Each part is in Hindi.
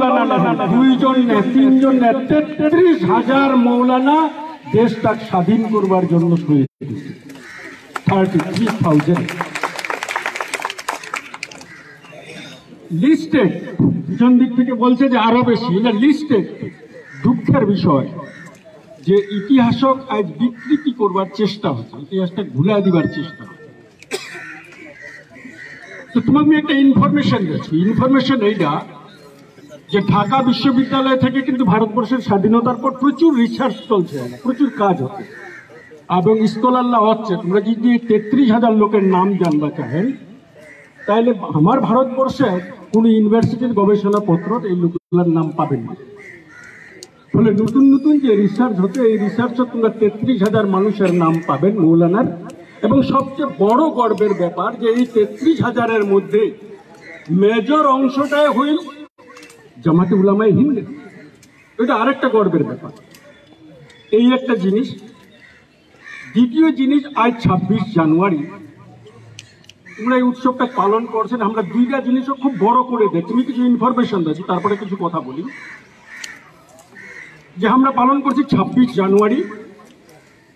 মৌলানা দুইজন না তিনজন না 33,000 মৌলানা দেশটা স্বাধীন করবার জন্য শহীদ হয়েছে। 33,000 লিস্টেড। পিছন দিক থেকে বলছে যে আরো বেশি, এটা লিস্টেড। দুঃখের বিষয় যে ইতিহাসক আজ বিকৃতি করবার চেষ্টা হচ্ছে, ইতিহাসটা ভুলা দিবার চেষ্টা। তো তোমাকে আমি একটা ইনফরমেশন দিচ্ছি। ইনফরমেশন এইটা যে ঢাকা বিশ্ববিদ্যালয় থেকে কিন্তু ভারতবর্ষের স্বাধীনতার পর প্রচুর রিসার্চ চলছে, প্রচুর কাজ হচ্ছে এবং স্কলাররা হচ্ছে। তোমরা যদি 33,000 লোকের নাম জানবা চাহেন তাহলে আমার ভারতবর্ষের কোন ইউনিভার্সিটির গবেষণাপত্র এই লোকগুলোর নাম পাবেন না। ফলে নতুন নতুন যে রিসার্চ হচ্ছে এই রিসার্চে তোমরা 33,000 মানুষের নাম পাবেন মৌলানার। এবং সবচেয়ে বড় গর্বের ব্যাপার যে এই 33,000-এর মধ্যে মেজর অংশটাই হইল জামাতে উলামায়ে হিন্দ। এটা আরেকটা গর্বের ব্যাপার। এই একটা জিনিস। দ্বিতীয় জিনিস, আজ 26 জানুয়ারি তোমরা এই উৎসবটা পালন করছেন। আমরা দুইটা জিনিসও খুব বড় করে দেয়। তুমি কিছু ইনফরমেশন দিচ্ছি, তারপরে কিছু কথা বলি। যে আমরা পালন করছি 26 জানুয়ারি,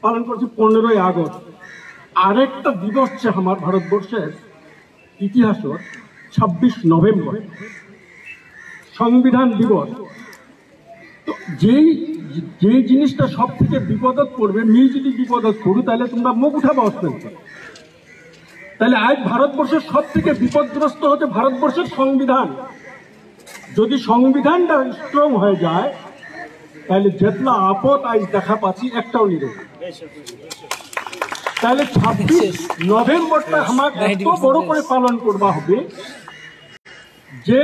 পালন করছি 15ই আগস্ট। আরেকটা দিবস আছে আমার ভারতবর্ষের ইতিহাসের 26 নভেম্বর, সংবিধান দিবস। তো যেই জিনিসটা সব থেকে বিপদত পড়বে, মি যদি বিপদত পড়ু তাহলে তোমরা মুখ উঠাবা অস্তেন। তাহলে আজ ভারতবর্ষের সব থেকে বিপদগ্রস্ত হচ্ছে ভারতবর্ষের সংবিধান। যদি সংবিধানটা স্ট্রং হয়ে যায় তাহলে যেতলা আপদ আজ দেখা পাচ্ছি একটাও নিবে। তাহলে 26 নভেম্বরটা আমার এত বড় করে পালন করবা হবে যে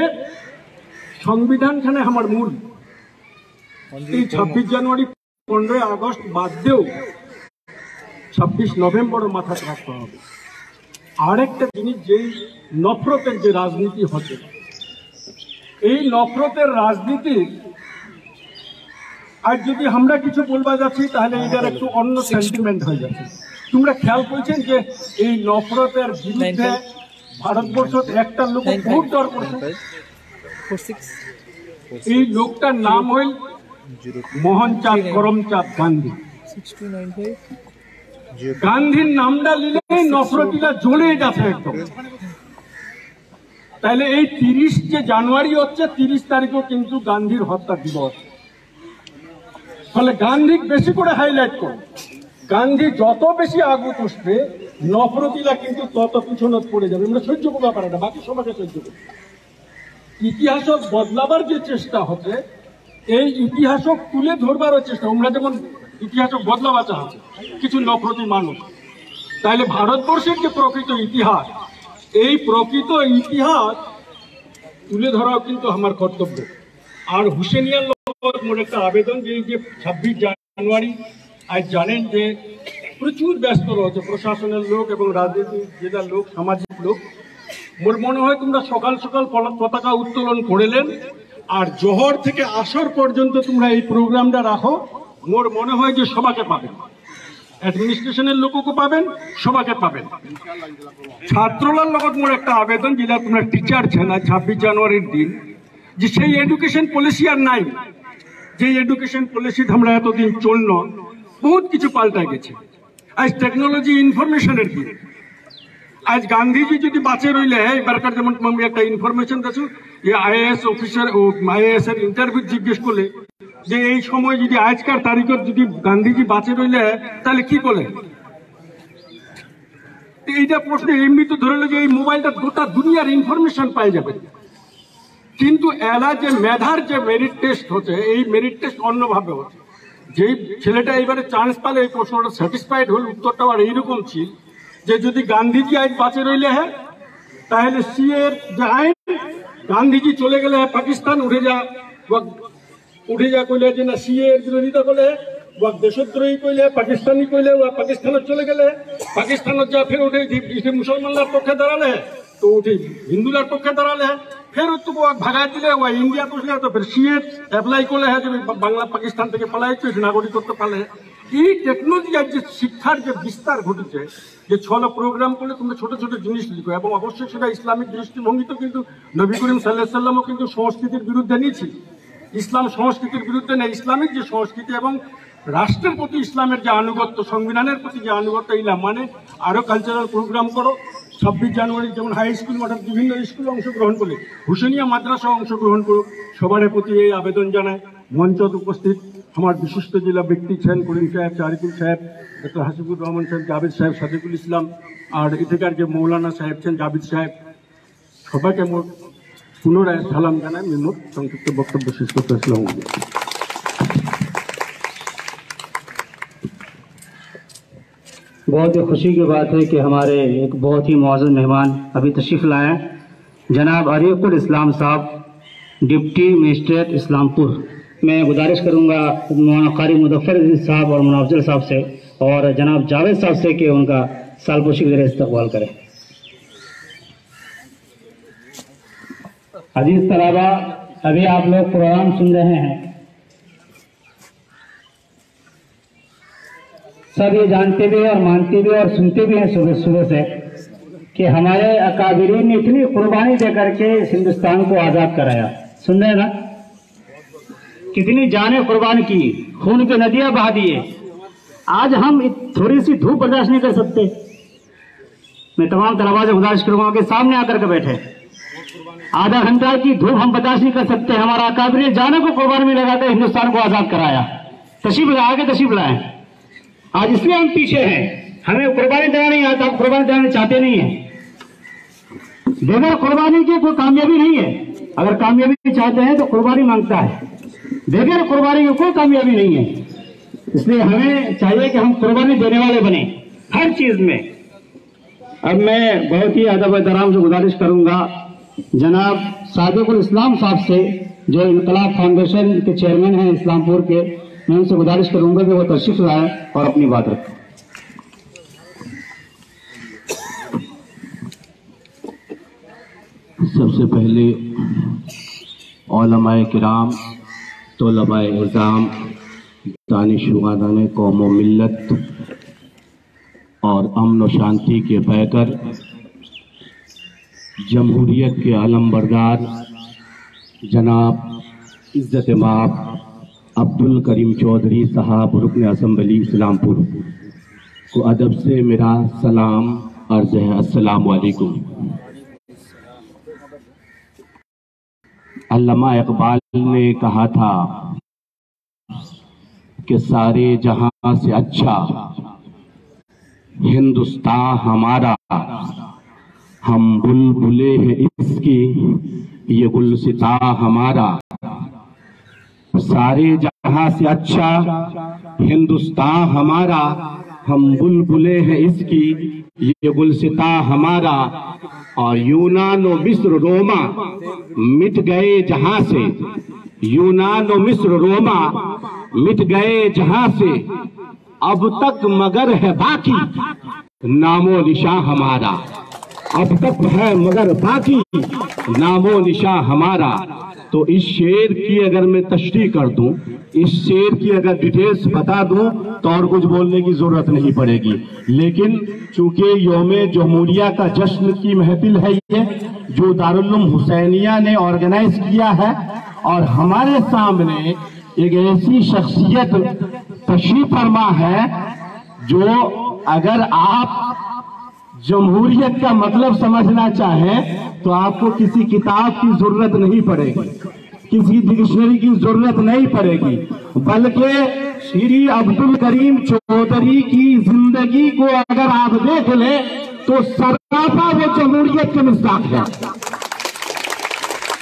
সংবিধানখানে আমার মূল। এই 26 জানুয়ারি 15ই আগস্ট বাদ দিয়েও 26 নভেম্বরের মাথা রাখতে হবে। আরেকটা জিনিস, যেই নফরতের যে রাজনীতি হচ্ছে, এই নফরতের রাজনীতির আর যদি আমরা কিছু বলবা যাচ্ছি তাহলে এটার একটু অন্য সেন্টিমেন্ট হয়ে যাচ্ছে। তোমরা খেয়াল করছেন যে এই নফরতের বিরুদ্ধে ভারতবর্ষ একটা লোক খুব ডর করছে। এই লোকটার নাম হইল মোহনচাঁদ করমচাঁদ গান্ধী। গান্ধীর নামটা নিলে নফরতিটা জ্বলে যাচ্ছে একদম। তাহলে এই 30 যে জানুয়ারি হচ্ছে, 30 তারিখও কিন্তু গান্ধীর হত্যা দিবস। ফলে গান্ধী বেশি করে হাইলাইট করো। গান্ধী যত বেশি আগুত উঠবে নফরতিলা কিন্তু তত পিছনত পড়ে যাবে। আমরা সহ্য করতে পারি না, বাকি সবাইকে সহ্য করি। ইতিহাসক বদলাবার যে চেষ্টা হচ্ছে, এই ইতিহাসক তুলে ধরবারও চেষ্টা। আমরা যেমন ইতিহাসক বদলাবার চাচ্ছে কিছু নফরতি মানুষ, তাহলে ভারতবর্ষের যে প্রকৃত ইতিহাস, এই প্রকৃত ইতিহাস তুলে ধরাও কিন্তু আমার কর্তব্য। আর হুসেনিয়ার মোর একটা আবেদন যে 26 জানুয়ারি আজ জানেন যে প্রচুর ব্যস্ত রয়েছে প্রশাসনের লোক এবং রাজনীতির যেটা লোক, সামাজিক লোক। মোর মনে হয় তোমরা সকাল সকাল পতাকা উত্তোলন করেলেন আর জোহর থেকে আসর পর্যন্ত তোমরা এই প্রোগ্রামটা রাখো। মোর মনে হয় যে সবাইকে পাবেন, অ্যাডমিনিস্ট্রেশনের লোককে পাবেন, সবাইকে পাবেন। ছাত্রলার লগত মোর একটা আবেদন, যেটা তোমরা টিচার ছেন 26 জানুয়ারির দিন, যে সেই এডুকেশন পলিসি আর নাই। যে এডুকেশন পলিসি আমরা এতদিন চলল, বহুত কিছু পাল্টা গেছে। আজ টেকনোলজি ইনফরমেশনের দিন। আজ গান্ধীজি যদি বাঁচে রইলে, এবারকার যেমন আমি একটা ইনফরমেশন দিচ্ছি যে আইএএস অফিসার ও আইএএস এর ইন্টারভিউ জিজ্ঞেস করলে যে এই সময় যদি আজকার তারিখত যদি গান্ধীজি বাঁচে রইলে তাহলে কি করলে। এইটা প্রশ্ন এমনি তো ধরে যে এই মোবাইলটা গোটা দুনিয়ার ইনফরমেশন পাই যাবে, কিন্তু এরা যে মেধার যে মেরিট টেস্ট হচ্ছে, এই মেরিট টেস্ট অন্যভাবে হচ্ছে। যেই ছেলেটা এইবারে চান্স পালে এই প্রশ্নটা স্যাটিসফাইড হল, উত্তরটা আর এইরকম ছিল যে যদি গান্ধীজি আজ বাঁচে রইলে হ্যাঁ তাহলে সিএর যে আইন, গান্ধীজি চলে গেলে পাকিস্তান উঠে যা কইলে যে না সিএ এর বিরোধিতা করলে বা দেশদ্রোহী কইলে, পাকিস্তানি কইলে পাকিস্তানত চলে গেলে, পাকিস্তানত যা ফের উঠে মুসলমানদের পক্ষে দাঁড়ালে তো উঠে হিন্দুদের পক্ষে দাঁড়ালে, ফের তো ভাগাই দিলে ইন্ডিয়া পুষলে তো ফের সিএ অ্যাপ্লাই করলে হ্যাঁ যে বাংলা পাকিস্তান থেকে পালাই নাগরিকত্ব পালে। এই টেকনোলজি আর যে শিক্ষার যে বিস্তার ঘটেছে, যে ছলো প্রোগ্রাম করলে তোমরা ছোট ছোট জিনিস লিখো, এবং অবশ্যই সেটা ইসলামিক দৃষ্টিভঙ্গিতে কিন্তু নবী করিম সাল্লাল্লাহু আলাইহি সাল্লামও কিন্তু সংস্কৃতির বিরুদ্ধে নিয়েছিল। ইসলাম সংস্কৃতির বিরুদ্ধে না, ইসলামিক যে সংস্কৃতি এবং রাষ্ট্রের প্রতি ইসলামের যে আনুগত্য, সংবিধানের প্রতি যে আনুগত্য, ইলাম মানে আরো কালচারাল প্রোগ্রাম করো। 26 জানুয়ারি যেমন হাই স্কুল মাঠের বিভিন্ন স্কুলে অংশগ্রহণ করলে, হুসেনিয়া মাদ্রাসা অংশগ্রহণ করো। সবার প্রতি এই আবেদন জানায়। মঞ্চত উপস্থিত আমার বিশিষ্ট জেলা ব্যক্তি ছেন করিম সাহেব, চারিকুল সাহেব, ডক্টর হাসিবুর রহমান সাহেব, জাভেদ সাহেব, সাদিকুল ইসলাম, আর এখানকার যে মৌলানা সাহেব ছেন জাভেদ সাহেব, সবাইকে পুনরায় সালাম জানাই। আমি সংক্ষিপ্ত বক্তব্য শেষ করতে আসলাম। बहुत ही खुशी की बात है कि हमारे एक बहुत ही मौजूद मेहमान अभी तशरीफ़ लाए, जनाब अरीकुल इस्लाम साहब, डिप्टी मजिस्ट्रेट इस्लामपुर। मैं गुजारिश करूंगा कारी मुजफ्फर अजीज साहब और मुनाफजल साहब से और जनाब जावेद साहब से कि उनका सालपोशी की तरह इस्तकबाल करें। अजीज तलबा, अभी आप लोग प्रोग्राम सुन रहे हैं। सब ये जानते भी और मानते भी और सुनते भी हैं सुबह सुबह से कि हमारे अकाबिरीन ने इतनी कुर्बानी दे करके इस हिंदुस्तान को आज़ाद कराया। सुन रहे हैं ना, कितनी जानें कुर्बान की, खून के नदियां बहा दिए। आज हम थोड़ी सी धूप बर्दाश्त नहीं कर सकते। मैं तमाम तलबा से गुजारिश करूंगा कि सामने आकर के बैठे। आधा घंटा की धूप हम बर्दाश्त नहीं कर सकते। हमारा अकाबिरीन जाने को कुर्बान में लगाकर हिंदुस्तान को आज़ाद कराया। तशरीफ लाए, आगे तशरीफ लाए। आज इसलिए हम पीछे हैं, हमें कुर्बानी देना नहीं आता, हम कुर्बानी देना चाहते नहीं है। बगैर कुर्बानी के कोई कामयाबी नहीं है। अगर कामयाबी चाहते हैं तो कुर्बानी मांगता है, बगैर कुर्बानी की कोई कामयाबी नहीं है। इसलिए हमें चाहिए कि हम कुर्बानी देने वाले बने हर चीज में। अब मैं बहुत ही अदब एहतराम से गुजारिश करूंगा जनाब सादिकुल इस्लाम साहब से, जो इनकलाब फाउंडेशन के चेयरमैन हैं इस्लामपुर के। मैं उनसे गुजारिश करूंगा कि वो तशरीफ लाए और अपनी बात रखें। सबसे पहले उलमाए किराम, तलबाए इज़ाम, दानिशुगादान कौम व मिल्लत और अमन व शांति के पैकर, जमहूरियत के आलमबरदार जनाब इज़्ज़त माब अब्दुल करीम चौधरी साहब, रुकन असम्बली इस्लामपुर को अदब से मेरा सलाम अर्ज़ है। अस्सलाम वालेकुम। अल्लामा इकबाल ने कहा था कि सारे जहां से अच्छा हिंदुस्तान हमारा, हम बुलबुले हैं इसकी, ये गुलसिता हमारा। सारे जहां से अच्छा हिंदुस्तान हमारा, हम बुलबुले हैं इसकी, ये गुलसिता हमारा। और यूनान व मिस्र रोमा मिट गए जहां से, यूनान व मिस्र रोमा मिट गए जहां से, अब तक मगर है बाकी नामो निशान हमारा। अब तक है मगर बाकी नामो निशान हमारा। तो इस शेर की अगर मैं तशरीह कर दूं, इस शेर की अगर डिटेल्स बता दूं तो और कुछ बोलने की जरूरत नहीं पड़ेगी। लेकिन चूंकि यौमे जमहूरिया का जश्न की महफिल है ये, जो दारुल हुसैनिया ने ऑर्गेनाइज किया है, और हमारे सामने एक ऐसी शख्सियत तशरीफ फरमा है जो अगर आप जमहूरियत का मतलब समझना चाहें तो आपको किसी किताब की जरूरत नहीं पड़ेगी, किसी डिक्शनरी की जरूरत नहीं पड़ेगी, बल्कि श्री अब्दुल करीम चौधरी की जिंदगी को अगर आप देख ले तो सरापा वो जमहूरियत के मिसाक है।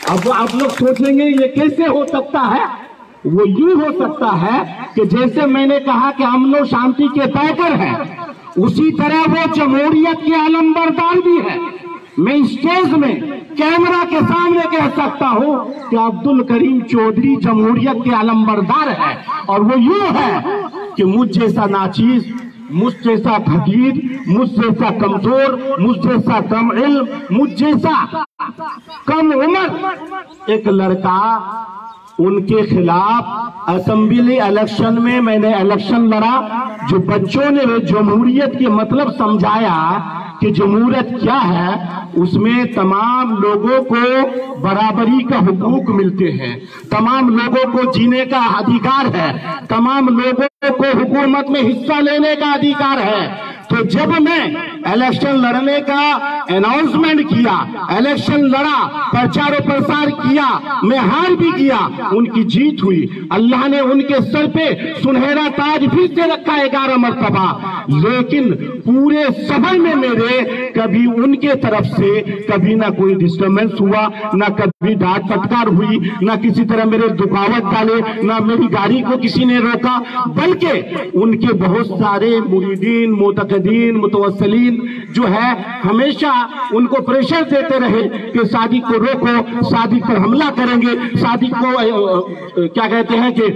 अब आप लोग सोचेंगे ये कैसे हो सकता है? वो यूं हो सकता है कि जैसे मैंने कहा कि अमन और शांति के पैकर हैं, उसी तरह वो जमहूरियत के आलमबरदार भी है। मैं स्टेज में कैमरा के सामने कह सकता हूं कि अब्दुल करीम चौधरी जमहूरियत के आलमबरदार है। और वो यूं है कि मुझ जैसा नाचीज, मुझ जैसा फकीर, मुझ जैसा कमजोर, मुझ जैसा कम इल्म, मुझ जैसा कम उम्र एक लड़का उनके खिलाफ असेंबली इलेक्शन में मैंने इलेक्शन लड़ा। जो बच्चों ने जमहूरियत के मतलब समझाया कि जमहूरियत क्या है, उसमें तमाम लोगों को बराबरी का हुकूक मिलते हैं, तमाम लोगों को जीने का अधिकार है, तमाम लोगों को हुकूमत में हिस्सा लेने का अधिकार है। तो जब मैं इलेक्शन लड़ने का अनाउंसमेंट किया, इलेक्शन लड़ा, प्रचार प्रसार किया, मैं हार भी किया, उनकी जीत हुई। अल्लाह ने उनके सर पे सुनहरा ताज फिर से रखा 11 मरतबा। लेकिन पूरे सफर में मेरे कभी उनके तरफ से कभी ना कोई डिस्टर्बेंस हुआ, ना कभी डांट फटकार हुई, ना किसी तरह मेरे रुकावट डाले, ना मेरी गाड़ी को किसी ने रोका, बल्कि उनके बहुत सारे मुरीदीन, मोतकदीन, मुतवस्सिलीन जो है हमेशा उनको प्रेशर देते रहे कि सादिक को रोको, सादिक पर हमला करेंगे, सादिक को क्या कहते हैं कि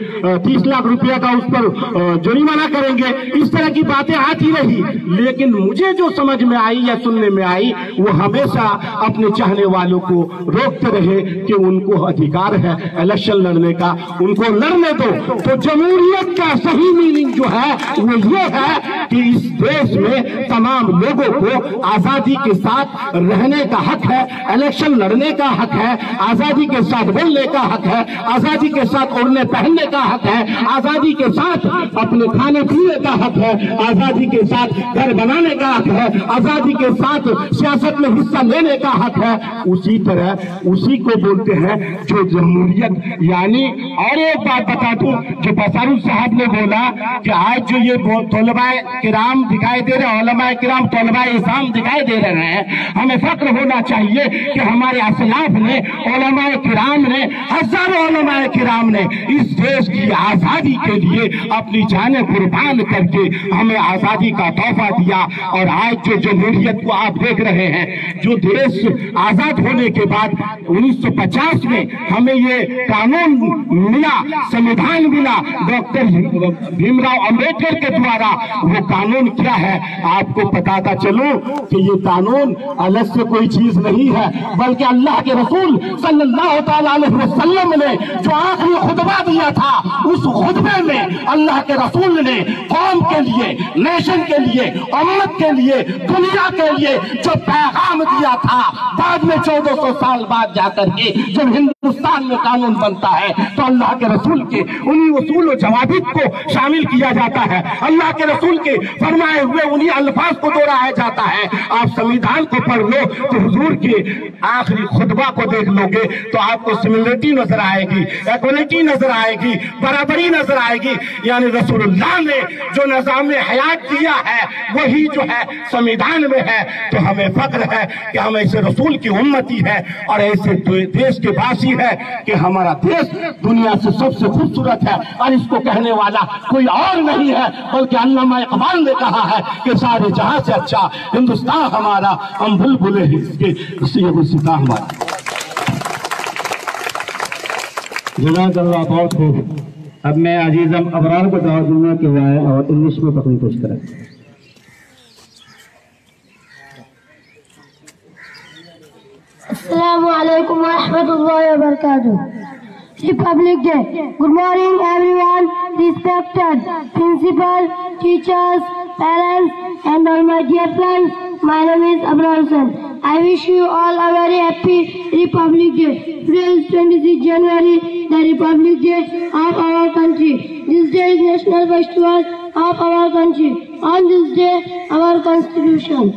30 लाख रुपया का उस पर जुर्माना करेंगे। इस तरह की बातें आती रही। लेकिन मुझे जो समझ में आई या सुनने में आई, वो हमेशा अपने चाहने वालों को रोकते रहे कि उनको अधिकार है इलेक्शन लड़ने का, उनको लड़ने दो। तो जमहूरियत का सही मीनिंग जो है वो ये है कि इस देश में तमाम लोगों को आजादी के साथ रहने का हक है, इलेक्शन लड़ने का हक है, आजादी के साथ बोलने का हक है, आजादी के साथ ओढ़ने पहनने का हक है, आजादी के साथ अपने खाने पीने का हक है, आजादी के साथ घर बनाने का हक है, आजादी के साथ सियासत में हिस्सा लेने का हक है। उसी तरह उसी को बोलते हैं जो जमहूरियत। यानी और एक बात बता दूं, जो बसारुल साहब ने बोला कि आज जो ये तलबाए किराम दिखाई दे रहे, उलमाए किराम तलबाए इस्लाम दिखाई दे रहे हैं, हमें फक्र होना चाहिए कि हमारे असलाफ ने, उलमाए किराम ने, हजारों उलमाए किराम ने इस देश की आजादी के लिए अपनी जानें कुर्बान करके हमें आजादी का तोहफा दिया। और आज जो जमहूरियत को आप देख रहे हैं, जो देश आजाद होने के बाद 1950 में हमें ये कानून मिला, संविधान मिला डॉक्टर भीमराव अंबेडकर के द्वारा, वो कानून क्या है आपको बताता चलूं कि ये कानून अलग से कोई चीज नहीं है, बल्कि अल्लाह के रसूल सल्लल्लाहु तआला अलैहि वसल्लम ने जो आखिरी खुतबा दिया था, उस खुतबे में अल्लाह के रसूल ने कौम के लिए, नेशन के लिए, उम्मत के लिए, दुनिया के लिए जो पैगाम दिया था, बाद में 1400 साल बाद जाकर के जब हिंदुस्तान में कानून बनता है तो अल्लाह के रसूल के उन्हीं उसूल और जवाबित को शामिल किया जाता है, अल्लाह के रसूल के फरमाए हुए उन्हीं अल्फाज को दोहराया जाता है। आप संविधान को पढ़ लो तो हुजूर के आखिरी खुतबा को देख लोगे तो आपको सिमिलरिटी नजर आएगी, इक्वलिटी नजर आएगी, बराबरी नजर आएगी। यानी रसूलुल्लाह ने जो निजाम हयात दिया है वही जो है संविधान में है। तो हमें फख्र है कि हम ऐसे रसूल की उम्मती है और ऐसे देश के वासी है कि हमारा देश दुनिया से सबसे खूबसूरत है और इसको कहने वाला कोई और नहीं है बल्कि अल्लामा इकबाल ने कहा है कि सारे जहां से अच्छा हिंदुस्तान हमारा, हम बुलबुले इसके सिता हमारा। जज़ाकल्लाह, बहुत खूब। अब मैं अजीजम अबरार को दावत दूंगा कि वह आए और इंग्लिश में पकड़ी कुछ करें। Assalamu alaikum wa rahmatullahi wa barakatuh. Republic Day. Good morning everyone, respected principal, teachers, parents and all my dear friends. My name is Abrar Hussain. I wish you all a very happy Republic Day. Today is 26 January, the Republic Day of our country. This day is national festival of our country. On this day, our constitution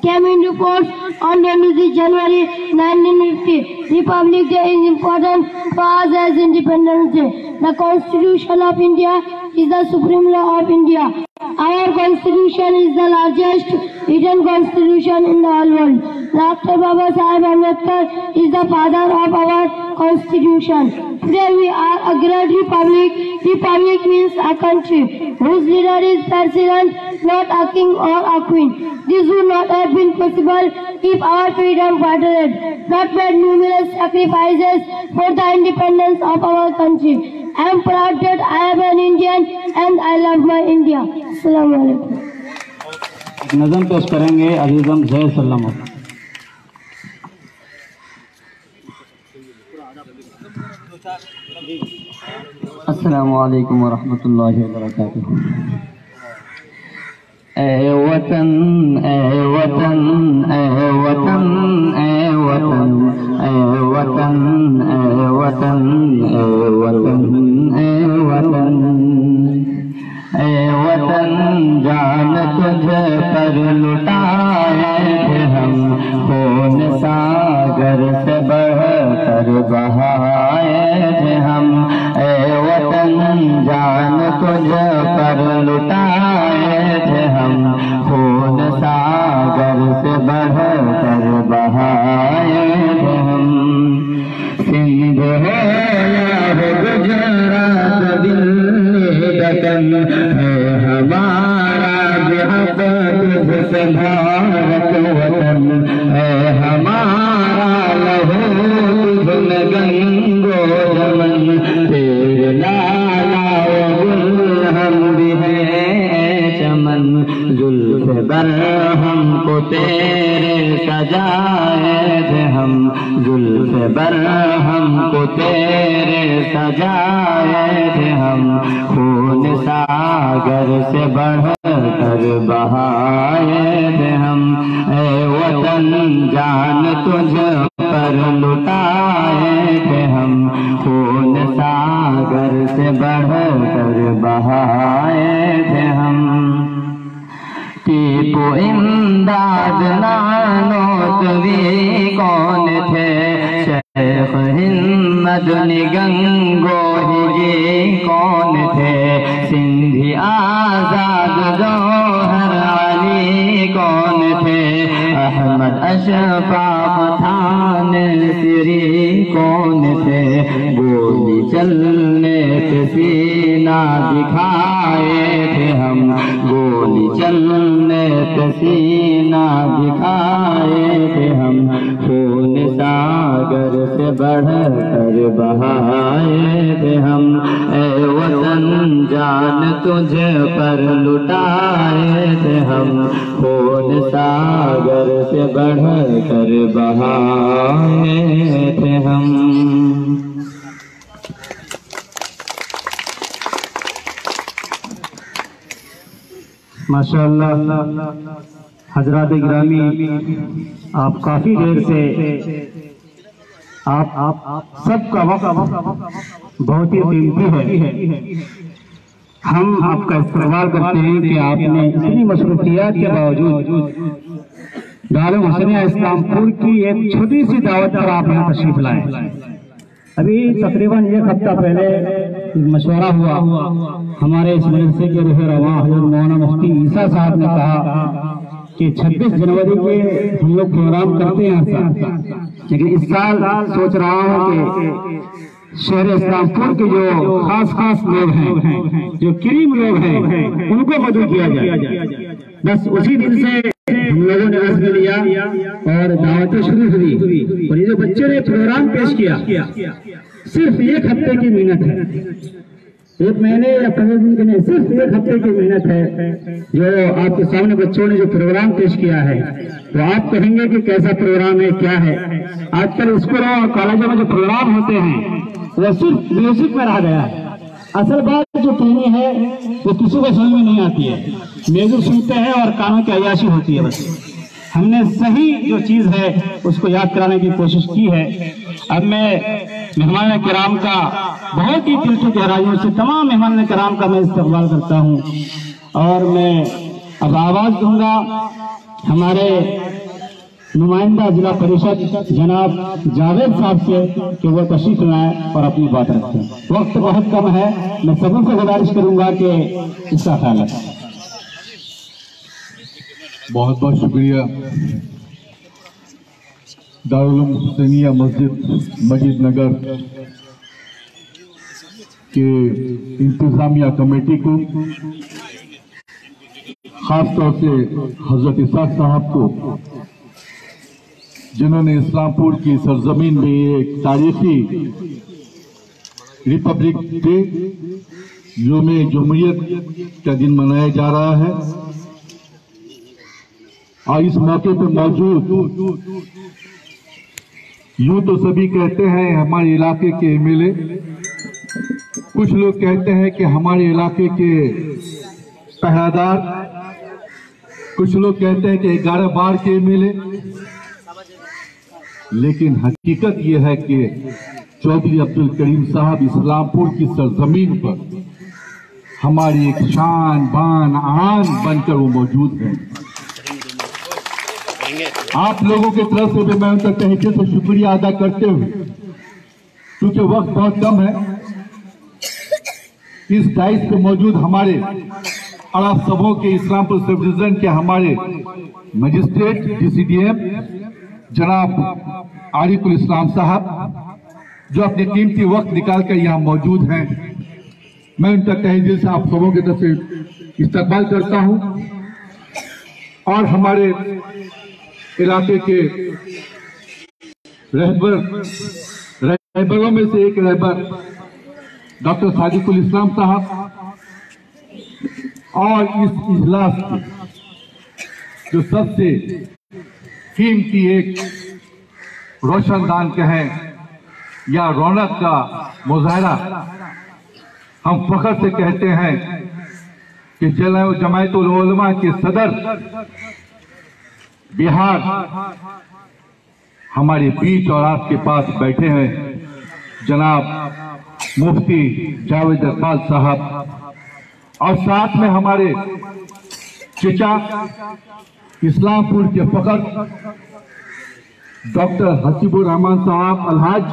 came into force on 26 January 1950. Republic Day is important for us as Independence Day. The Constitution of India is the supreme law of India. Our Constitution is the largest written Constitution in the whole world. Dr. Baba Sahib Ambedkar is the father of our Constitution. Today we are a great republic. Republic means a country whose leader is president, not a king or a queen. This would not have been possible if our freedom fighters had not made numerous sacrifices for the independence of our country. I am proud that I am an Indian and I love my India. Assalamu alaikum. नज़म पेश करेंगे अजीजम जय सल्लम। अस्सलामु अलैकुम वरहमतुल्लाहि वबरकातुहू। ए वतन ए वतन ए वतन ए वतन ए वतन ए वतन ए वतन ए वतन ए वतन जान तुझ पर लुटाए थे हम, खून सागर से बढ़कर बहाए थे हम। ए वतन जान तुझ पर लुटाए थे हम, खून सागर से बढ़कर बहाए थे हम। सिंध हो या हो गुजरात दिल्ली दक्कन है हमारा बेहद तुझसे भारत वतन है हमारा, लहू तुझमें गंगो जमन, तेरे लाला गुल हम भी हैं चमन। जुल्फ़े बर हमको तेरे सजाए थे हम, जुल्फ़े बर हमको तेरे सजाए थे हम, खून सागर से बढ़कर बहाए थे हम। ए वतन जान तुझ पर लुटाए थे हम, खून सागर से बढ़कर बहाए थे हम। टीपू इमदाद नानोतवी कौन थे, शेख हिम्मत गंगोही जी कौन थे, सिंधी आजाद जौहर अली कौन थे, अहमद अशफाक थान सिरी कौन थे, गोली चलने पे सीना दिखाए थे हम, गोली चलने पे सीना दिखाए थे हम, खून सागर से बढ़कर बहाए थे हम। ए वतन जान तुझ पर लुटाए थे हम, खून सागर से बढ़कर बहाए थे हम। माशाअल्लाह हजरात गिरामी, आप काफी देर से आप सबका वक्त बहुत ही कीमती है। हम आपका इस्तेमाल करते हैं कि आपने इतनी मसरूफियात के बावजूद दारुल हसनिया इस्लामपुर की एक छोटी सी दावत पर आप यहाँ तशरीफ लाए। अभी तकरीबन एक हफ्ता पहले मशवरा हुआ, हमारे इस मदरसे के रूह रवां हज़रत मौलाना मुफ्ती ईसा साहब ने कहा कि 26 जनवरी के हम लोग प्रोग्राम करते हैं, लेकिन इस साल सोच रहा हूँ कि शहर इस्लामपुर के जो खास लोग हैं, जो करीम लोग हैं, उनको मदद किया जाए। बस उसी दिन से हम लोगों ने आज़म लिया और दावतें शुरू हुई। और ये जो बच्चों ने प्रोग्राम पेश किया, सिर्फ एक हफ्ते की मेहनत है, एक महीने या 15 दिन की नहीं, सिर्फ एक हफ्ते की मेहनत है जो आपके सामने बच्चों ने जो प्रोग्राम पेश किया है। तो आप कहेंगे कि कैसा प्रोग्राम है, क्या है। आजकल स्कूलों और कॉलेजों में जो प्रोग्राम होते हैं वो सिर्फ म्यूजिक में रह गया है। असल बात जो कहनी है वो किसी को समझ में नहीं आती है। म्यूजिक सुनते हैं और कानों की अय्याशी होती है बस। हमने सही जो चीज है उसको याद कराने की कोशिश की है। अब मैं मेहमान किराम का बहुत ही दिल की गहराइयों से तमाम मेहमान किराम का मैं इस्तकबाल करता हूँ और मैं अब आवाज दूंगा हमारे नुमाइंदा जिला परिषद जनाब जावेद साहब से कि वो तशरीफ लाएं और अपनी बात रखें। वक्त बहुत कम है, मैं सभी से गुजारिश करूंगा कि इसका ख्याल रखें। बहुत बहुत शुक्रिया। दारुल हुसैनिया मस्जिद नगर के इंतजामिया कमेटी को, खास तौर से हजरत इसाक साहब को, जिन्होंने इस्लामपुर की सरजमीन में एक तारीखी रिपब्लिक डे योम जमहूरियत का दिन मनाया जा रहा है। और इस मौके पर मौजूद यूं तो सभी कहते हैं हमारे इलाके के एमएलए, कुछ लोग कहते हैं कि हमारे इलाके के पहरादार, कुछ लोग कहते हैं कि 11 बार के एमएलए, लेकिन हकीकत यह है कि चौधरी अब्दुल करीम साहब इस्लामपुर की सरजमीन पर हमारी एक शान बान आन बनकर वो मौजूद हैं। आप लोगों की तरफ से भी मैं उनका तहे दिल से शुक्रिया अदा करते हुए, क्योंकि वक्त बहुत कम है, इस डाइस पे मौजूद हमारे अरब सभों के इस्लामपुर सब डिवीजन के हमारे मजिस्ट्रेट DCDM जनाब आरिकुल इस्लाम साहब, जो अपने कीमती वक्त निकालकर यहाँ मौजूद हैं, मैं उनका तहे दिल से आप सबों की तरफ से इस्तकबाल करता हूँ। और हमारे इलाके के रहबरों में से एक रहबर डॉक्टर सादिकुल इस्लाम साहब, और इस इजलास की जो सबसे कीमती एक रोशनदान कहें या रौनक का मुजाहरा हम फख्र से कहते हैं कि जमायतुल उलमा के सदर बिहार हमारे बीच और आपके पास बैठे हैं जनाब मुफ्ती जावेद इकबाल साहब, और साथ में हमारे चचा इस्लामपुर के फख्र डॉक्टर हसीबुर रहमान साहब अलहाज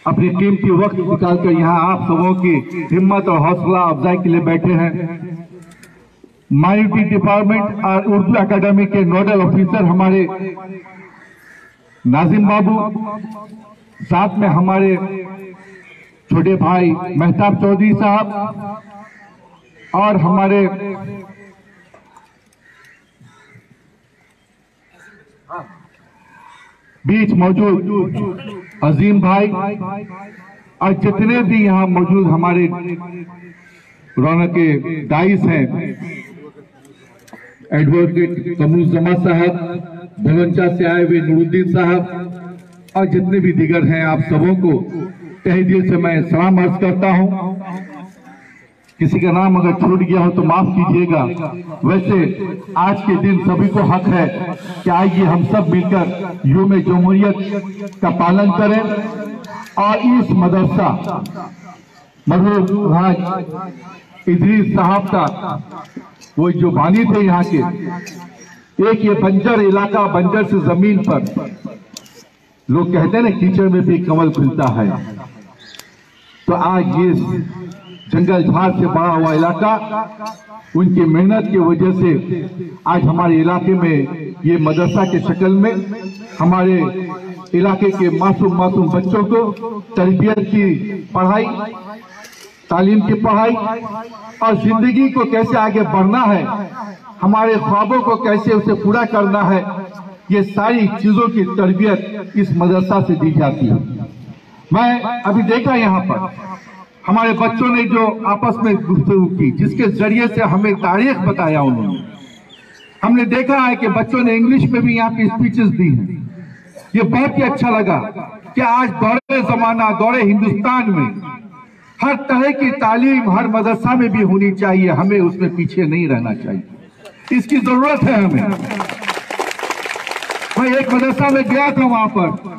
अपने कीमती वक्त निकालकर यहाँ आप सबों की हिम्मत और हौसला अफजाई के लिए बैठे हैं। माइनॉरिटी डिपार्टमेंट और उर्दू एकेडमी के नोडल ऑफिसर हमारे नाजिम बाबू, साथ में हमारे छोटे भाई मेहताब चौधरी साहब, और हमारे बीच मौजूद अजीम भाई, और जितने भी यहाँ मौजूद हमारे रौनक के दाइस हैं, एडवोकेट कमरुल जमा साहब, भलंचा से आए हुए नूरुद्दीन साहब, और जितने भी दिगर हैं, आप सबों को तहे दिल से मैं सलाम अर्ज करता हूं। किसी का नाम अगर छूट गया हो तो माफ कीजिएगा। वैसे आज के दिन सभी को हक है कि आइए हम सब मिलकर यौम जमहूरियत का पालन करें, और इस मदरसा मरहूम राज इदरीस साहब का, वो जो बानी थे यहाँ के, एक ये बंजर इलाका, बंजर से जमीन पर लोग कहते हैं ना कीचड़ में भी कमल खुलता है, तो आज ये जंगल झाड़ से बड़ा हुआ इलाका उनकी मेहनत की वजह से आज हमारे इलाके में ये मदरसा के शक्ल में हमारे इलाके के मासूम बच्चों को तरबियत की पढ़ाई, तालीम की पढ़ाई, और जिंदगी को कैसे आगे बढ़ना है, हमारे ख्वाबों को कैसे उसे पूरा करना है, ये सारी चीजों की तरबियत इस मदरसा से दी जाती है। मैं अभी देखा यहाँ पर हमारे बच्चों ने जो आपस में गुफ्तगू की, जिसके जरिए से हमें तारीख बताया उन्होंने, हमने देखा है कि बच्चों ने इंग्लिश में भी यहाँ की स्पीचेस दी हैं। ये बहुत ही अच्छा लगा कि आज दौरे जमाना, दौरे हिंदुस्तान में हर तरह की तालीम हर मदरसा में भी होनी चाहिए, हमें उसमें पीछे नहीं रहना चाहिए, इसकी जरूरत है हमें। मैं एक मदरसा में गया था, वहां पर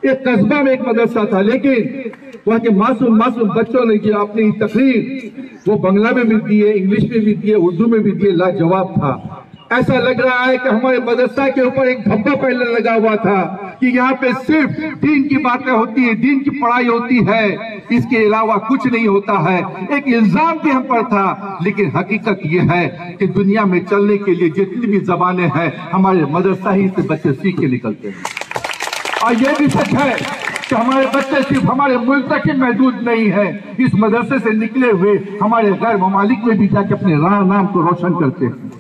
एक कस्बा में एक मदरसा था, लेकिन वहाँ के मासूम बच्चों ने जो अपनी तकरीर वो बांग्ला में भी दी है, इंग्लिश में भी दी है, उर्दू में भी दी है, लाजवाब था। ऐसा लग रहा है कि हमारे मदरसा के ऊपर एक धब्बा पहले लगा हुआ था कि यहाँ पे सिर्फ दीन की बातें होती है, दीन की पढ़ाई होती है, इसके अलावा कुछ नहीं होता है। एक इल्जाम भी हम पर था, लेकिन हकीकत ये है कि दुनिया में चलने के लिए जितनी भी जबानें हैं, हमारे मदरसा ही से बच्चे सीख के निकलते हैं। और ये भी सच है कि हमारे बच्चे सिर्फ हमारे मुल्क तक ही महदूद नहीं है, इस मदरसे से निकले हुए हमारे गैर ममालिक में भी जाके अपने नाम को रोशन करते हैं।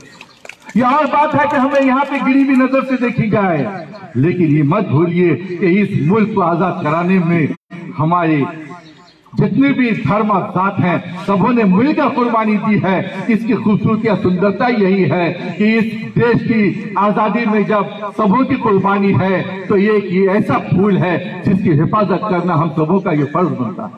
यह और बात है कि हमें यहाँ पे गिरी हुई नजर से देखी जाए, लेकिन ये मत भूलिए कि इस मुल्क को आजाद कराने में हमारे जितनी भी धर्म और जात हैं सबों ने मिलकर कुर्बानी दी है। इसकी खूबसूरती या सुंदरता यही है कि इस देश की आजादी में जब सबों की कुर्बानी है तो ये ऐसा फूल है जिसकी हिफाजत करना हम सबों का ये फर्ज बनता है।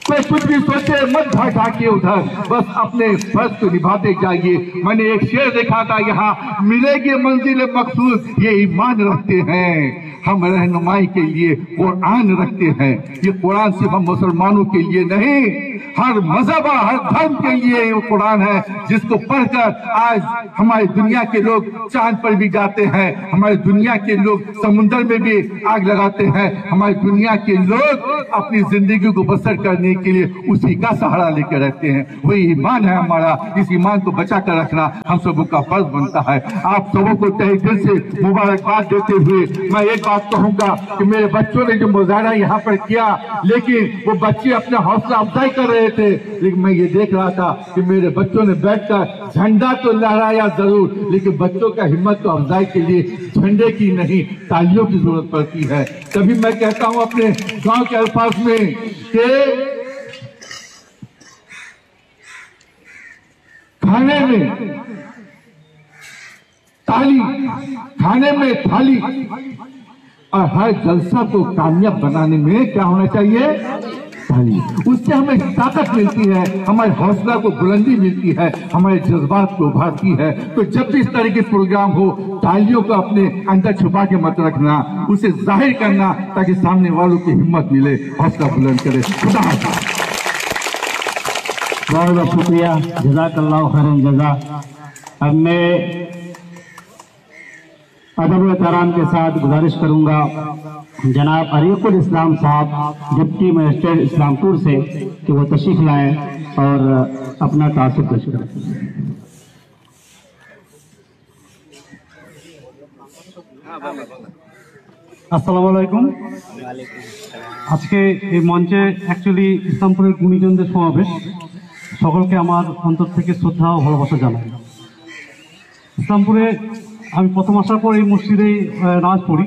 कोई कुछ भी सोचे मत भटकिए उधर, बस अपने फर्ज को निभाते जाइए। मैंने एक शेर देखा था, यहाँ मिलेगी मंजिल मकसूद ये ईमान रखते हैं, हम रहनुमाई के लिए कुरान रखते हैं। ये कुरान सिर्फ हम मुसलमानों के लिए नहीं, हर मजहब हर धर्म के लिए ये कुरान है, जिसको पढ़कर आज हमारी दुनिया के लोग चांद पर भी जाते हैं, हमारी दुनिया के लोग समुद्र में भी आग लगाते हैं, हमारी दुनिया के लोग अपनी जिंदगी को बसर करने के लिए उसी का सहारा लेकर रहते हैं। वही ईमान है हमारा, इस ईमान को बचा कर रखना हम सबों का फर्ज बनता है। आप सबों को तहे दिल से मुबारकबाद देते हुए मैं एक बात कहूंगा कि मेरे बच्चों ने जो मुजाहरा यहाँ पर किया, लेकिन वो बच्चे अपना हौसला अफजाई कर रहे थे, लेकिन मैं ये देख रहा था कि मेरे बच्चों ने बैठकर झंडा तो लहराया जरूर, लेकिन बच्चों का हिम्मत तो अफजाई के लिए झंडे की नहीं तालियों की जरूरत पड़ती है। तभी मैं कहता हूँ अपने गांव के अल्फाज में कि खाने में ताली, खाने में थाली, और हर जलसा को कामयाब बनाने में क्या होना चाहिए? ताली। उससे हमें ताकत मिलती है, हमारे हौसला को बुलंदी मिलती है, हमारे जज्बात को उभारती है। तो जब भी इस तरह के प्रोग्राम हो, तालियों को अपने अंदर छुपा के मत रखना, उसे जाहिर करना ताकि सामने वालों की हिम्मत मिले, हौसला बुलंद करे। खुदा हाफ़िज़। बहुत बहुत शुक्रिया, जज़ाकल्लाहु खैरन जज़ा। अब मैं अदब व एहतराम के साथ गुजारिश करूंगा जनाब अरीकुल इस्लाम साहब डिप्टी मजिस्ट्रेट इस्लामपुर से कि वो तशरीफ लाएं और अपना तासुब पेश करें। আসসালামু আলাইকুম। আজকে এই মঞ্চে অ্যাকচুয়ালি ইসলামপুরের গুণীজনদের সমাবেশ, সকলকে আমার অন্তর থেকে শ্রদ্ধা ও ভালোবাসা জানাই। ইসলামপুরে আমি প্রথম আসার পর এই মসজিদেই নামাজ পড়ি।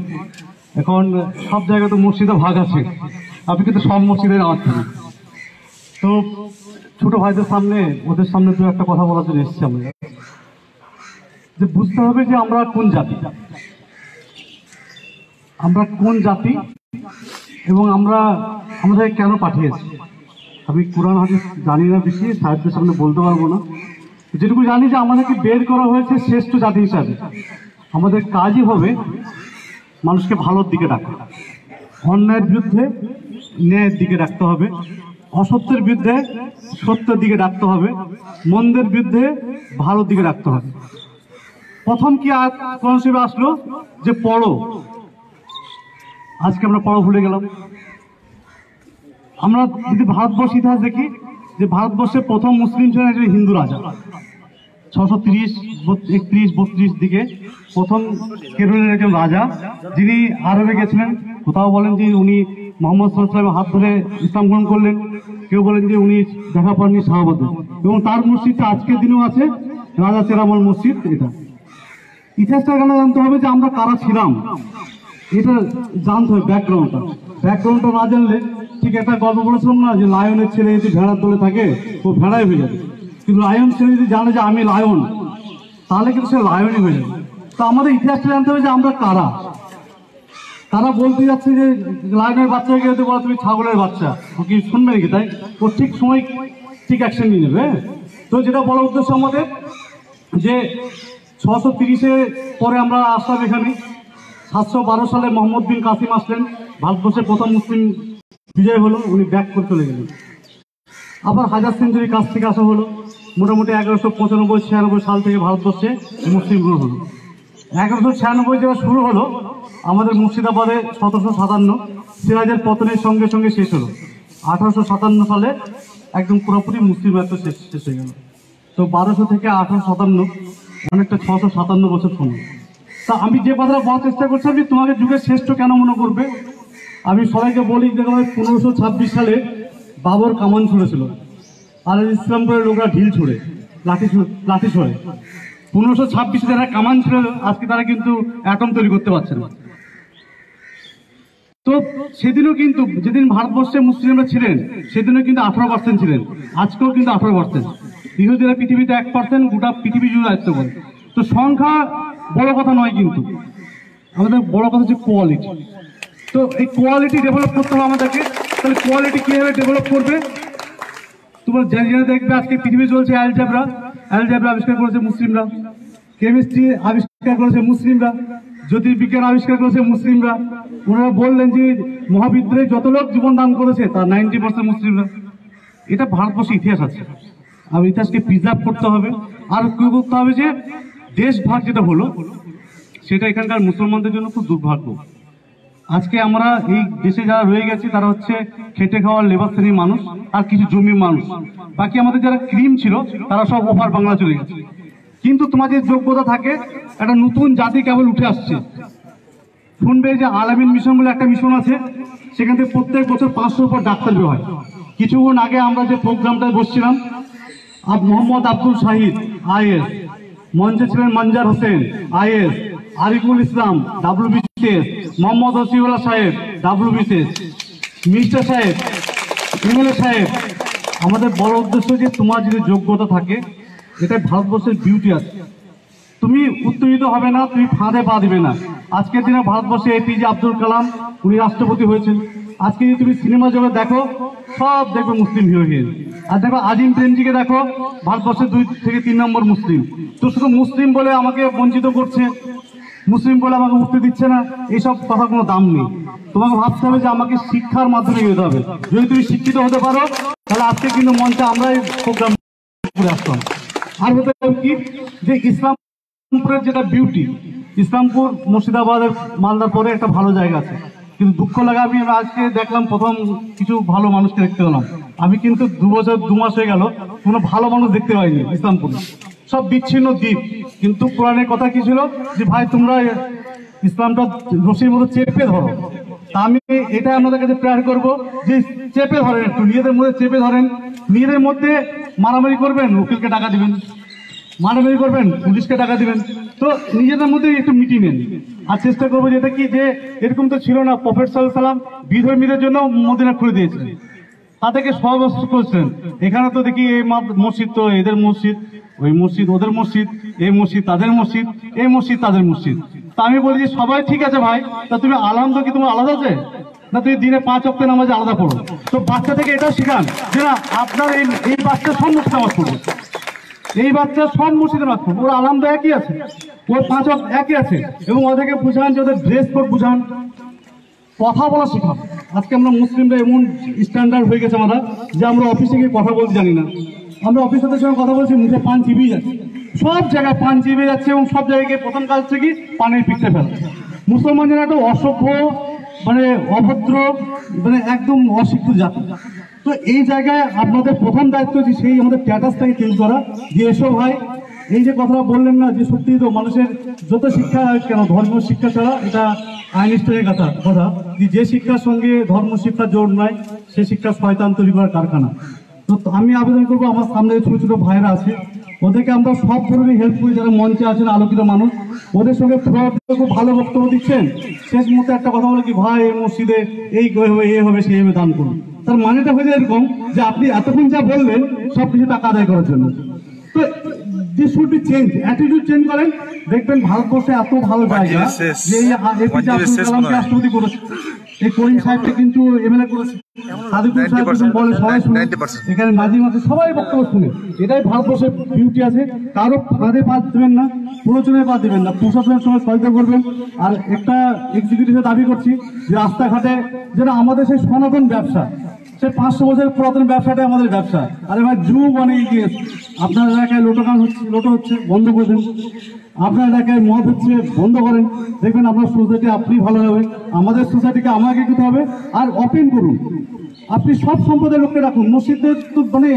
এখন সব জায়গায় তো মসজিদে ভাগ আছে, আমি কিন্তু সব মসজিদে নামাজ পড়ি। তো ছোটো ভাইদের সামনে ওদের সামনে দু একটা কথা বলার জন্য এসেছি আমরা, যে বুঝতে হবে যে আমরা কোন জাতি, আমরা কোন জাতি এবং আমরা আমাদের কেন পাঠিয়েছি। আমি কোরআন হাদিস জানি না বেশি, সাহেবদের সামনে বলতে পারবো না। যেটুকু জানি যে আমাদেরকে বের করা হয়েছে শ্রেষ্ঠ জাতি হিসাবে। আমাদের কাজই হবে মানুষকে ভালোর দিকে ডাকা, অন্যায়ের বিরুদ্ধে ন্যায়ের দিকে ডাকতে হবে, অসত্যের বিরুদ্ধে সত্যের দিকে ডাকতে হবে, মন্দের বিরুদ্ধে ভালোর দিকে ডাকতে হবে। প্রথম কি আয়াত কোরআন শরীফে আসলো যে পড়ো, আজকে আমরা পড়ো ভুলে গেলাম। আমরা যদি ভারতবর্ষ ইতিহাস দেখি, যে ভারতবর্ষের প্রথম মুসলিম ছিলেন একজন হিন্দু রাজা, 631-32 দিকে প্রথম কেরলের একজন রাজা, যিনি আরবে গেছিলেন। কোথাও বলেন যে উনি মোহাম্মদ সাল্লাল্লাহু আলাইহি ওয়াসাল্লামের হাত ধরে ইসলাম গ্রহণ করলেন, কেউ বলেন যে উনি দেখা পাননি শাহাবাদে, এবং তার মসজিদটা আজকের দিনেও আছে, রাজা চেরামল মসজিদ। এটা ইতিহাসটা কেন জানতে হবে যে আমরা কারা ছিলাম, এটা জানতে হবে। ব্যাকগ্রাউন্ডটা না জানলে, ঠিক একটা গল্প বলেছিলাম না যে লায়নের ছেলে যদি ভেড়ার দলে থাকে ও ভেড়াই হয়ে যাবে, কিন্তু লায়ন ছেলে যদি জানে যে আমি লায়ন, তাহলে কিন্তু সে লায়নই হয়ে যাবে। তো আমাদের ইতিহাসটা জানতে হবে যে আমরা কারা। তারা বলতে যাচ্ছে যে লায়নের বাচ্চাকে যদি বলো তুমি ছাগলের বাচ্চা, ও কি শুনবে নাকি? তাই ও ঠিক সময় ঠিক অ্যাকশন নিয়ে নেবে। তো যেটা বলার উদ্দেশ্য আমাদের, যে 630-এ পরে আমরা আসলাম এখানে। 712 সালে মোহাম্মদ বিন কাসিম আসলেন, ভারতবর্ষের প্রথম মুসলিম বিজয় হলো, উনি ব্যাক করে চলে গেলেন। আবার 1000 সেঞ্চুরি কাছ থেকে আসা হলো, মোটামুটি 1195-96 সাল থেকে ভারতবর্ষে মুসলিম গ্রহণ হলো। 1196 যেটা শুরু হলো আমাদের মুর্শিদাবাদে 1757, সিরাজের পতনের সঙ্গে সঙ্গে শেষ হলো। 1857 সালে একদম পুরোপুরি মুসলিম রাষ্ট্র শেষ হয়ে গেল। তো 1200 থেকে 1857 অনেকটা 657 বছর সময়। তা আমি যে কথাটা বলার চেষ্টা করছি, আমি তোমাকে যুগের শ্রেষ্ঠ কেন মনে করবে। আমি সবাইকে বলি যে 1526 সালে বাবর কামান ছুড়েছিল, আর ইসলামপুরের লোকরা ঢিল ছুড়ে, লাঠি ছড়ে। 1526 যারা কামান ছুড়ে, আজকে তারা কিন্তু অ্যাটম তৈরি করতে পারছে না। তো সেদিনও কিন্তু যেদিন ভারতবর্ষে মুসলিমরা ছিলেন সেদিনও কিন্তু 18% ছিলেন, আজকেও কিন্তু 18%। ইহুদিরা পৃথিবীতে 1%, গোটা পৃথিবী জুড়ে রাজত্ব করে। তো সংখ্যা বড় কথা নয়, কিন্তু আমাদের বড় কথা হচ্ছে কোয়ালিটি। তো এই কোয়ালিটি ডেভেলপ করতে হবে আমাদেরকে। তাহলে কোয়ালিটি কিভাবে ডেভেলপ করবে? তোমরা জেনে দেখবে আজকে পৃথিবী চলছে অ্যালজেব্রা আবিষ্কার করেছে মুসলিমরা, কেমিস্ট্রি আবিষ্কার করেছে মুসলিমরা, জ্যোতির্বিজ্ঞান আবিষ্কার করেছে মুসলিমরা। ওনারা বললেন যে মহাবিদ্যালয়ে যত লোক জীবন দান করেছে তার 90% মুসলিমরা। এটা ভারতবর্ষের ইতিহাস আছে, আর ইতিহাসকে প্রিজার্ভ করতে হবে। আর কি করতে হবে যে দেশ ভাগ যেটা হলো সেটা এখানকার মুসলমানদের জন্য খুব দুর্ভাগ্য। আজকে আমরা এই দেশে যারা রয়ে গেছি তারা হচ্ছে খেটে খাওয়ার লেবার শ্রেণীর মানুষ আর কিছু জমি মানুষ। বাকি আমাদের যারা ক্রিম ছিল তারা সব ওপার বাংলা চলে গেছে। কিন্তু তোমাদের যোগ্যতা থাকে, একটা নতুন জাতি কেবল উঠে আসছে। শুনবে যে আলামিন মিশন বলে একটা মিশন আছে, সেখান থেকে প্রত্যেক বছর 500 উপর ডাক্তার বের হয়। কিছুক্ষণ আগে আমরা যে প্রোগ্রামটায় বসছিলাম, মোহাম্মদ আব্দুল শাহিদ IAS, মঞ্চে ছিলেন মঞ্জার হোসেন IAS, আরিফুল ইসলাম WBCS, মোহাম্মদ ওসিউল্লাহ সাহেব WBCS, মিস্টার সাহেব, MLA সাহেব। আমাদের বড় উদ্দেশ্য যে তোমার যদি যোগ্যতা থাকে, এটাই ভারতবর্ষের বিউটি আছে। তুমি উত্তেজিত হবে না, তুমি ফাঁদে পা দিবে না। আজকের দিনে ভারতবর্ষে APJ আব্দুল কালাম উনি রাষ্ট্রপতি হয়েছেন। আজকে যদি তুমি সিনেমা জগৎ দেখো, সব দেখবে মুসলিম হিরোইন। আর দেখো আজিম প্রেমজিকে দেখো, ভারতবর্ষের 2 থেকে 3 নম্বর মুসলিম। তো শুধু মুসলিম বলে আমাকে বঞ্চিত করছে, মুসলিম বলে আমাকে উঠতে দিচ্ছে না, এইসব কথা কোনো দাম নেই। তোমাকে ভাবতে হবে যে আমাকে শিক্ষার মাধ্যমে এগোতে হবে। যদি তুমি শিক্ষিত হতে পারো তাহলে আজকে কিন্তু মঞ্চে আমরাই প্রোগ্রাম করে আসতাম। আর হতে হবে কি যে ইসলামপুরের যেটা বিউটি, ইসলামপুর মুর্শিদাবাদের মালদার পরে একটা ভালো জায়গা আছে। কিন্তু দুঃখ লাগে আমি আজকে দেখলাম প্রথম কিছু ভালো মানুষকে দেখতে পেলাম। আমি কিন্তু 2 বছর 2 মাস হয়ে গেল কোনো ভালো মানুষ দেখতে পাইনি ইসলামপুরে, সব বিচ্ছিন্ন দ্বীপ। কিন্তু কোরআনের কথা কি ছিল যে ভাই তোমরা ইসলামটা রশির মতো চেপে ধরো। তা আমি এটা আপনাদের কাছে প্রেয়ার করবো যে চেপে ধরেন, একটু নিজেদের মধ্যে চেপে ধরেন। নিজেদের মধ্যে মারামারি করবেন, উকিলকে টাকা দিবেন, মারামারি করবেন, পুলিশকে টাকা দিবেন। তো নিজেদের মধ্যে একটু মিটিয়ে নেন। আর চেষ্টা করবো যেটা কি যে এরকম তো ছিল না, প্রফেট সাল্লাল্লাহু আলাইহি ওয়াসাল্লাম বিধর্মীদের জন্য মদিনা খুলে দিয়েছিলেন, তাদেরকে সহবস্ত করেছিলেন। এখানে তো দেখি এই মসজিদ তো এদের মসজিদ, ওই মসজিদ ওদের মসজিদ, এই মসজিদ তাদের মসজিদ, এই মসজিদ তাদের মসজিদ। তা আমি বলি যে সবাই ঠিক আছে ভাই, তা তুমি আলহামদুলিল্লাহ কি তোমার আলাদা আছে না? তুমি দিনে 5 ওয়াক্ত নামাজে আলাদা পড়ো। তো বাচ্চা থেকে এটাও শিখান যে না আপনার এই বাচ্চা সব মসজিদে নামাজ পড়বে, এই বাচ্চা সব মসজিদে নামাজ পড়বে, ওর আলহামদুলিল্লাহ একই আছে, ওর 5 ওয়াক্ত একই আছে। এবং ওদেরকে বুঝান যে ওদের ড্রেস কোড বুঝান, কথা বলা শেখান। আজকে আমরা মুসলিমরা এমন স্ট্যান্ডার্ড হয়ে গেছে আমরা যে আমরা অফিসে গিয়ে কথা বলতে জানি না। আমরা অফিসারদের সঙ্গে কথা বলছি, মুখে পান চিবিয়ে যাচ্ছে, সব জায়গায় পান চিবিয়ে যাচ্ছে এবং সব জায়গায় গিয়ে প্রথম কাজ থেকে পানের পিঠে ফেলছে। মুসলমান যেন একটা অসভ্য, মানে অভদ্র, মানে একদম অশিক্ষিত জাতি। তো এই জায়গায় আপনাদের প্রথম দায়িত্ব যে সেই আমাদের স্ট্যাটাসটাকে চেঞ্জ করা, যে এসব ভাই এই যে কথা বললেন না যে সত্যি তো মানুষের যত শিক্ষা কেন ধর্মীয় শিক্ষা ছাড়া, এটা আইনস্টাইনের কথা যে শিক্ষার সঙ্গে ধর্ম শিক্ষা জোর নয়, সে শিক্ষা শয়তান তৈরি করার কারখানা। তো আমি আবেদন করবো আমার সামনে ছোট ছোট ভাইরা আছে, ওদেরকে আমরা সব ধরনের হেল্প করি। যারা মঞ্চে আছেন আলোকিত মানুষ, ওদের সঙ্গে খুব ভালো বক্তব্য দিচ্ছেন। শেষ মুহূর্তে একটা কথা বলে কি ভাই এই মসজিদে এই হবে এ হবে সেই হবে দান করুন। তার মানেটা হয়ে যায় এরকম যে আপনি এতক্ষণ যা বললেন সবকিছু টাকা আদায় করার জন্য। তো this should be change, attitude change করেন, দেখবেন ভারতবর্ষে এত ভালো জায়গা যে APJ আব্দুল কালামকে রাষ্ট্রপতি করেছে, এই করিম সাহেবকে কিন্তু MLA করেছে, সাদিকুল সাহেব বলে সবাই শুনে, এখানে নাজিম আছে, সবাই বক্তব্য শুনে। এটাই ভারতবর্ষের বিউটি আছে। কারো ফাঁদে পা দেবেন না, প্ররোচনায় পা দেবেন না, প্রশাসনের সঙ্গে সহায়তা করবেন। আর একটা এক্সিকিউটিভে দাবি করছি যে রাস্তাঘাটে যেন আমাদের সেই সনাতন ব্যবসা, সে 500 বছরের পুরাতন ব্যবসাটাই আমাদের ব্যবসা। আরে ভাই যুগ অনেক এগিয়ে গেছে। আপনার এলাকায় লোটো হচ্ছে বন্ধ করে দেন, আপনার এলাকায় মদ হচ্ছে বন্ধ করেন, দেখবেন আপনার সোসাইটি আপনি ভালো হবে। আমাদের সোসাইটিকে আমাকে এগোতে হবে। আর ওপেন করুন, আপনি সব সম্প্রদায়ের লোককে রাখুন। মসজিদের তো মানে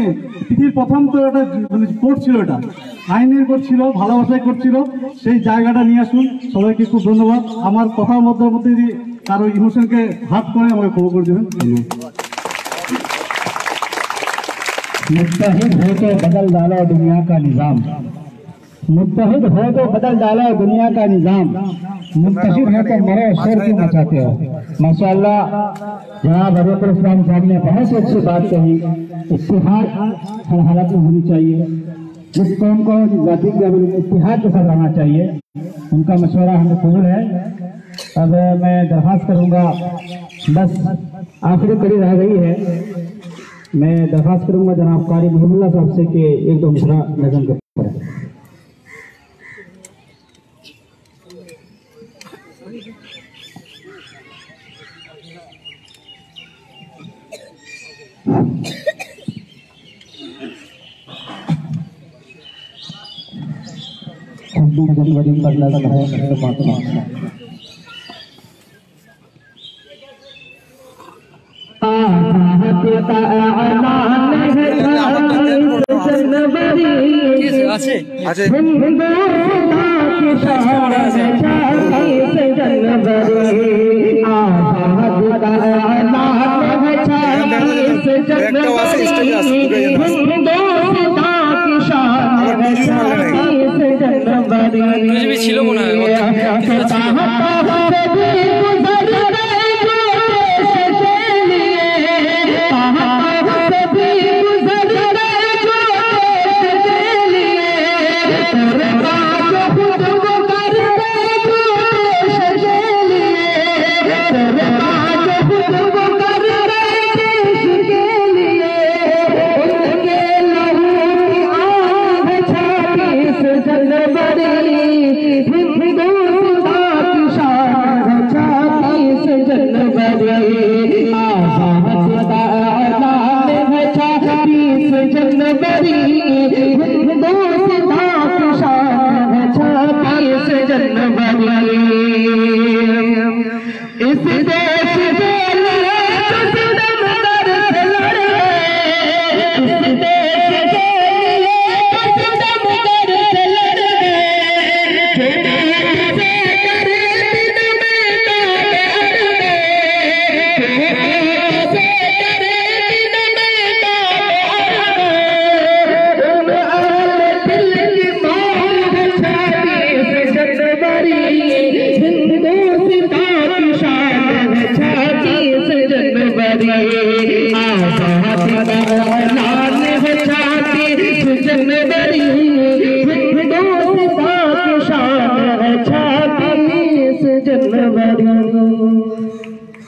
পৃথিবীর প্রথম তো একটা মানে কোর্ট ছিল, এটা আইনের কোর্ট ছিল, ভালোবাসায় করছিল, সেই জায়গাটা নিয়ে আসুন। সবাইকে খুব ধন্যবাদ। আমার কথার মধ্যে যদি কারো ইমোশনকে হাত করে আমাকে ক্ষমা করে দেবেন। मुत्तहिद हो तो बदल डाला दुनिया का निज़ाम, मुत्तहिद हो तो बदल डाला दुनिया का निज़ाम। मुंतशिर है तो मरो शोर क्यों मचाते हो। माशाअल्लाह जनाब हजरत इस्लाम साहब ने बहुत अच्छी बात कही। इत्तिहाद हर हालत में होनी चाहिए, जिस कौम को जाति के इत्तिहाद के साथ रहना चाहिए। उनका मशवरा हमें कबूल है। अब मैं दरख्वास्त करूंगा, बस आखिरी कड़ी रह गई है, मैं दरख्वास्त करूंगा जनाब कारी महबूबुल्लाह साहब से कि एक दो मिसरा नज़म के पढ़ें।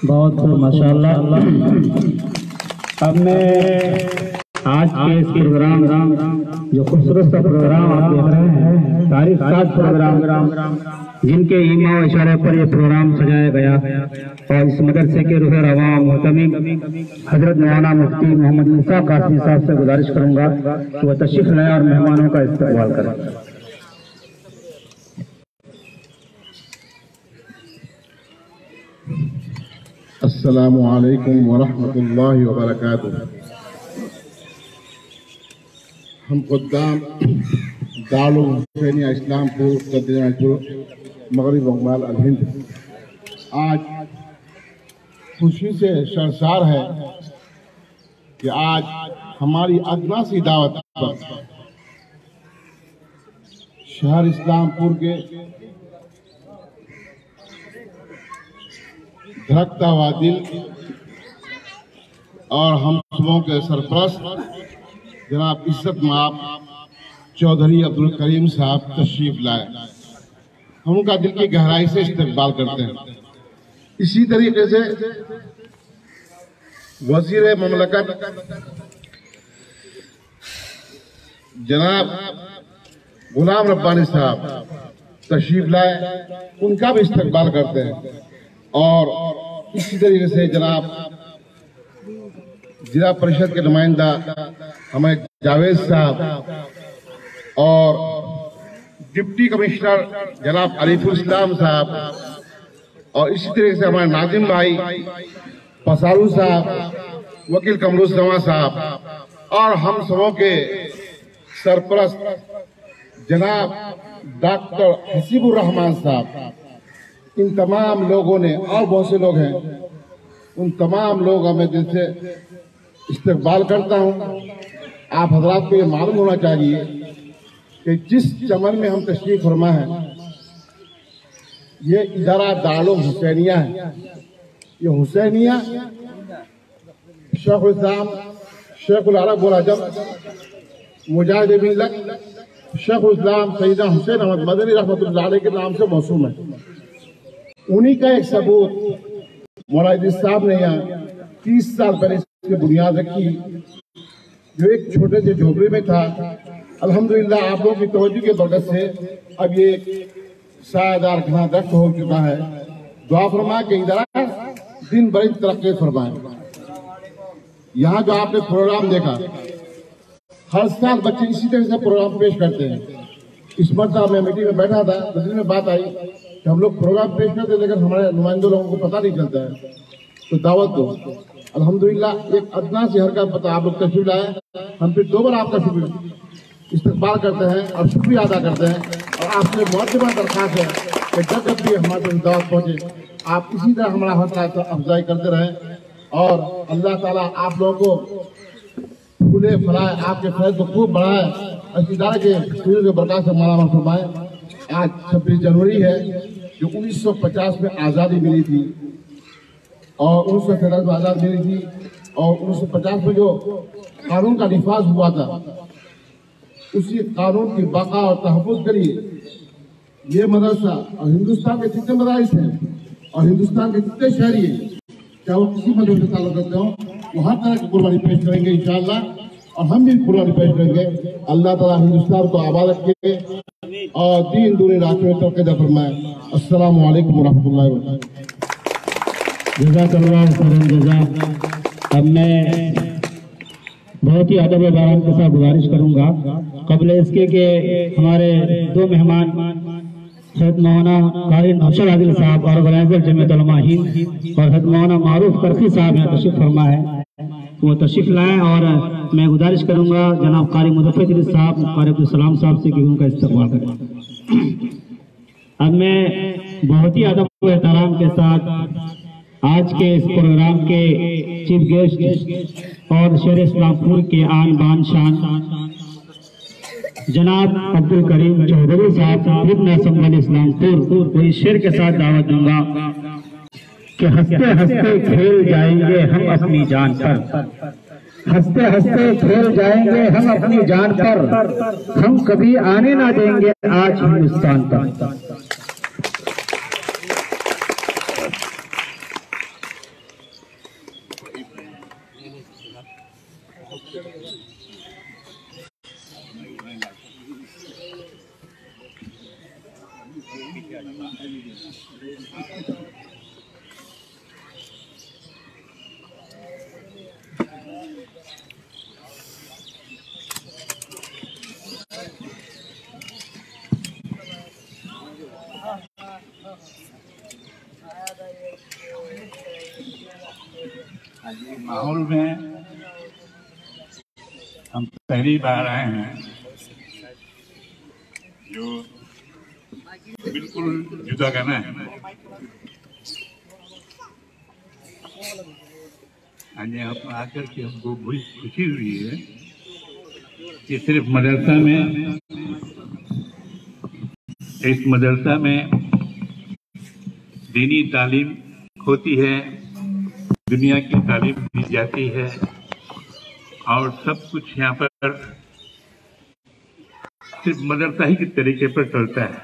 बहुत माशाअल्लाह। अब मैं आज के इस प्रोग्राम जो खूबसूरत सा प्रोग्राम आप देख रहे हैं, तारीख साज प्रोग्राम जिनके ईमा और इशारे पर यह प्रोग्राम सजाया गया, और इस मदरसे के रूह रवा मोहतमी हजरत मौलाना मुफ्ती मोहम्मद मूसा कासमी साहब से गुजारिश करूंगा कि वह तशरीफ लाएं और मेहमानों का इस्तकबाल करें। अस्सलामु अलैकुम वरहमतुल्लाहि वबरकातुह। हम खुद्दाम दारुल हुसैनिया इस्लामपुर मगरिब बंगाल अल हिंद आज खुशी से शर्मसार है कि आज हमारी अदना सी दावत पर शहर इस्लामपुर के धड़कता हुआ दिल और हम सबों के सरपरस्त जनाब इज्जत माब चौधरी अब्दुल करीम साहब तशरीफ लाए। हम उनका दिल की गहराई से इस्तकबाल करते हैं। इसी तरीके से वजीर ममलकत जनाब गुलाम रब्बानी साहब तशरीफ लाए, उनका भी इस्तकबाल करते हैं। और इसी तरीके से जनाब जिला परिषद के नुमाइंदा हमें जावेद साहब और डिप्टी कमिश्नर जनाब अलीफुल इस्लाम साहब और इसी तरीके से हमारे नाजिम भाई पसारू साहब, वकील कमरुज जमा साहब और हम सबों के सरपरस्त जनाब डॉक्टर हसीबुर रहमान साहब, इन तमाम लोगों ने और बहुत से लोग हैं, उन तमाम लोगों में दिल से इस्तकबाल करता हूं। आप हजरात को ये मालूम होना चाहिए कि जिस चमन में हम तशरीफ फरमा है ये इदारा दारुल हुसैनिया है। ये हुसैनिया शेखुल इस्लाम शेखुल अरब वल अजम मुजाहिद मिल्लत शेखुल इस्लाम सैयदना हुसैन अहमद मदनी रहमतुल्लाह अलैह के नाम से मौसूम है। उन्हीं का एक सबूत मौलाना इदरीस साहब ने यहाँ 30 साल पहले इसकी बुनियाद रखी, जो एक छोटे से झोपड़ी में था। अल्हम्दुलिल्लाह आप लोगों की तवज्जो की बरकत से अब ये सायादार घना दरख्त हो चुका है। दुआ फरमा के इदारा दिन बड़ी तरक्की फरमाए। यहाँ जो आपने प्रोग्राम देखा, हर साल बच्चे इसी तरह से प्रोग्राम पेश करते हैं। इस मरतबा मैं मीटिंग में बैठा था, दिल में बात आई कि हम लोग प्रोग्राम पेश करते हैं लेकिन हमारे नुमाइंदों लोगों को पता नहीं चलता है, तो दावत दो। अल्हम्दुलिल्लाह एक अदना सी हर का पता आप लोग तशरीफ लाए, हम फिर 2 बार आपका शुक्र इस्तकबाल करते हैं और शुक्रिया अदा करते हैं। और आपसे मुअज्जमा दरख्वास्त है कि जब जब भी हमारे पास दावत पहुँचे आप इसी तरह हमारा हौसला अफजाई करते रहें और अल्लाह ताला आप लोगों को फूले फलाए, आपके फैज को खूब बढ़ाए, इस इदारे के सूर्य के बरकत से माला फरमाए। आज 26 जनवरी है, जो 1950 में आज़ादी मिली थी और 1947 में आज़ादी मिली थी और 1950 में जो कानून का निफाज हुआ था, उसी कानून की बका और तहफ़्फ़ुज़ के लिए ये मदरसा और हिंदुस्तान के जितने मदारिस हैं और हिंदुस्तान के जितने शहरी हैं, चाहे वो किसी मजहब से ताल्लुक़ रखते हो, वो हर तरह की कुर्बानी पेश करेंगे इंशाअल्लाह, और हम भी कुर्बानी पेश करेंगे। अल्लाह ताला हिंदुस्तान को आबाद रखे और दीन दूनी रास्ते में तरक्की फरमाए। अस्सलामु अलैकुम व रहमतुल्लाहि व बरकातहू। जज़ाकल्लाहु खैरन जज़ा। अब मैं बहुत ही अदब बयान के साथ गुजारिश करूंगा कबल इसके कि हमारे 2 मेहमान सैयद मौलाना कारी नौशद आदिल साहब और वलायत जमीयत उलमा हिंद और सैयद मौलाना मारूफ करखी साहब यहाँ तशरीफ फरमा है, वो तशरीफ लाएं। और मैं गुजारिश करूंगा जनाब कारी मुज़फ़्फ़र इदरीस साहब कारी अब्दुल सलाम साहब से कि उनका इस्तकबाल करें। अब मैं बहुत ही अदब व एहतराम के साथ आज के इस प्रोग्राम के चीफ गेस्ट और शेर इस्लामपुर के आन बान शान जनाब अब्दुल करीम चौधरी साहब रुकन असम्बली इस्लामपुर को इस शेर के साथ दावत दूंगा कि हंसते हंसते खेल जाएंगे हम अपनी जान पर, हंसते हंसते खेल जाएंगे हम अपनी जान पर, हम कभी आने ना देंगे आज हिंदुस्तान पर। माहौल में हम पहली बार आए हैं जो बिल्कुल जुदा गाना है। आज यहाँ पर आकर के हमको बड़ी खुशी हुई है कि सिर्फ मदरसा में, इस मदरसा में दीनी तालीम होती है, दुनिया की तालीम दी जाती है और सब कुछ यहाँ पर सिर्फ मदरसा ही के तरीके पर चलता है।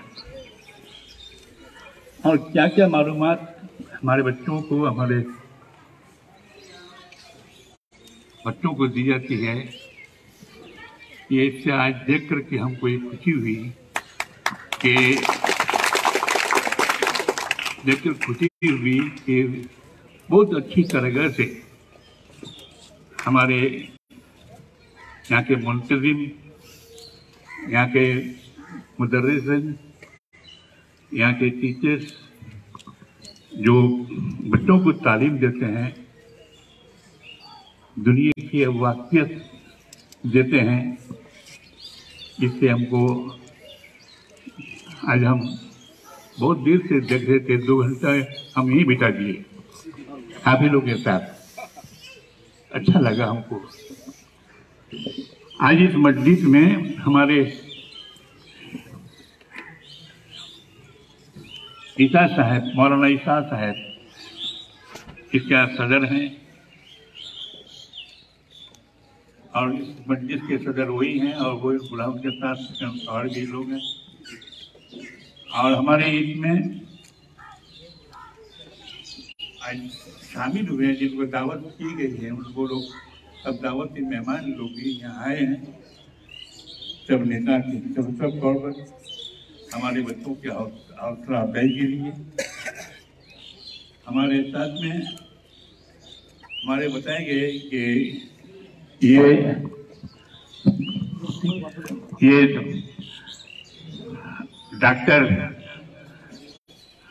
और क्या क्या मालूमात हमारे बच्चों को दी जाती है, ये इससे आज देख कर के हमको ये खुशी हुई कि बहुत अच्छी तरह से हमारे यहाँ के मुंतज़िम, यहाँ के मुदर्रिस, यहाँ के टीचर्स जो बच्चों को तालीम देते हैं, दुनिया की वाक़ियत देते हैं, इससे हमको आज हम बहुत देर से देख रहे थे, 2 घंटा हम यहीं बिता दिए आप ही लोग के साथ। अच्छा लगा हमको। आज इस मस्जिद में हमारे ईसा साहब, मौलाना ईसा साहब इसके सदर हैं और इस मस्जिद के सदर वही हैं और वो बुलाओ के साथ और भी लोग हैं। और हमारे इसमें शामिल हुए हैं जिनको दावत की गई है, उनको लोग सब दावत के मेहमान लोग भी यहाँ आए हैं, सब नेता के सब तौर पर हमारे बच्चों के हौसला अफजाई के लिए। हमारे साथ में हमारे बताए गए कि ये डॉक्टर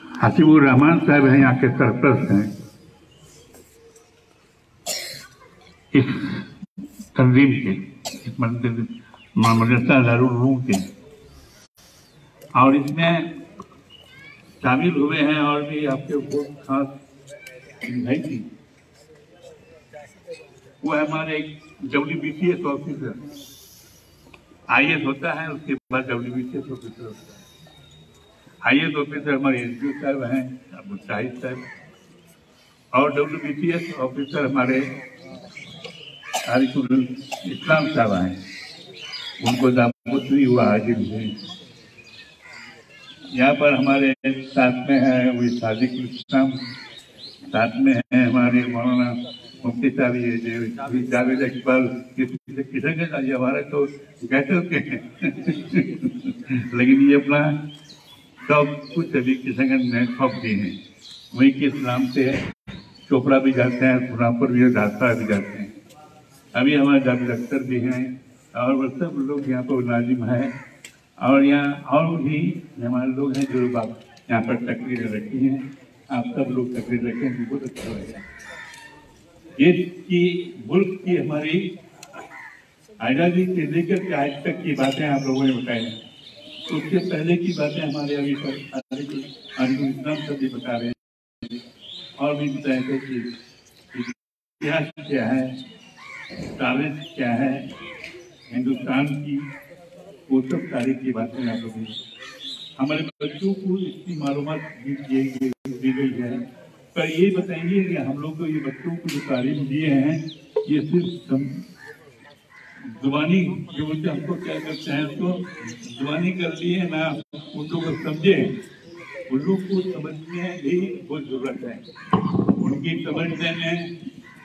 हसीबुर रहमान साहब हैं, यहाँ के सरपरस्त हैं इस तंजीम के, इस मदरसा दारुल उलूम के, और इसमें शामिल हुए हैं और भी आपके बहुत खास भाई थी, वो है हमारे WBCS ऑफिसर, IAS होता है उसके बाद WBCS ऑफिसर होता है। IAS ऑफिसर हमारे SDO साहब हैं अबू शाहिद साहब, और WBCS ऑफिसर हमारे तारिकुल इस्लाम साहब हैं, उनको दावत भी हुआ हाजिर हुए। यहाँ पर हमारे साथ में है वही सादिकुल इस्लाम, साथ में है हमारे मौलाना मुफ्ती साहब, ये जावेद इकबाल किसके ये हमारे तो कहते के लेकिन ये अपना सब कुछ अभी किसंगन ने सौंप दिए हैं। वहीं के इस्लाम से चोपड़ा भी जाते हैं, सुनापुर भी दास्ता भी जाते हैं। अभी हमारे जावेद अख्तर भी हैं और वो सब लोग यहाँ पर नाजिम है, और यहाँ और भी हमारे लोग हैं जो बात यहाँ पर तकरीरें रखी हैं। आप सब लोग तकरीर रखें, बहुत अच्छा लगेगा। ये की मुल्क की हमारी आज़ादी से लेकर के आज तक की बातें आप लोगों ने बताई हैं, तो उससे पहले की बातें हमारे अभी इस्लाम सब भी बता रहे हैं और भी बताए थे कि इतिहास क्या है, तारीख क्या है हिंदुस्तान की, वो सब तारीख की बातें आप लोगों ने हमारे बच्चों को इतनी मालूमात दी गई है। पर ये बताइए कि हम लोग को ये बच्चों को जो तालीम दिए हैं ये सिर्फ जुबानी जो बोलते हमको क्या करते हैं उसको जुबानी कर लिए ना, उनको को समझे, उन लोग को समझने की बहुत जरूरत है। उनकी समझने में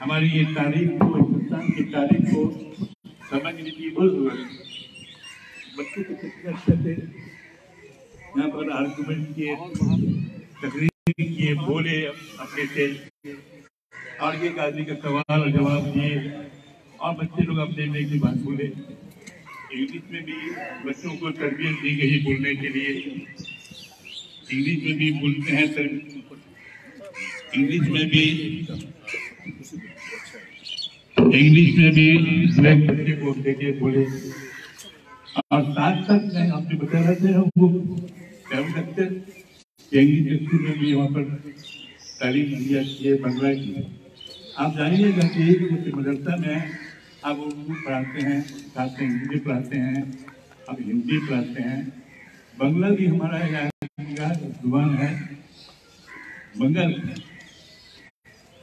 हमारी ये तारीख को, हिंदुस्तान की तारीख को समझने की बहुत जरूरत है। बच्चों को कितने अच्छे से यहाँ पर आर्गुमेंट किए, तकरीर किए, बोले अपने से, और ये आदमी का सवाल और जवाब दिए और बच्चे लोग अपने लिए की बात बोले। इंग्लिश में भी बच्चों को तरबियत दी गई बोलने के लिए, इंग्लिश में भी बोलते हैं, इंग्लिश में भी बच्चे को देखे बोले। और साथ साथ में आपने बता रहे थे हमको इंग्लिश स्कूल में भी वहाँ पर तालीम दिया है बंगला की। आप जानिएगा कि एक मदरसा में आप उर्दू पढ़ाते हैं, साथ में हिंदी पढ़ाते हैं, अब हिंदी पढ़ाते हैं, बंगला भी हमारा यहाँ जुबान है। बंगाल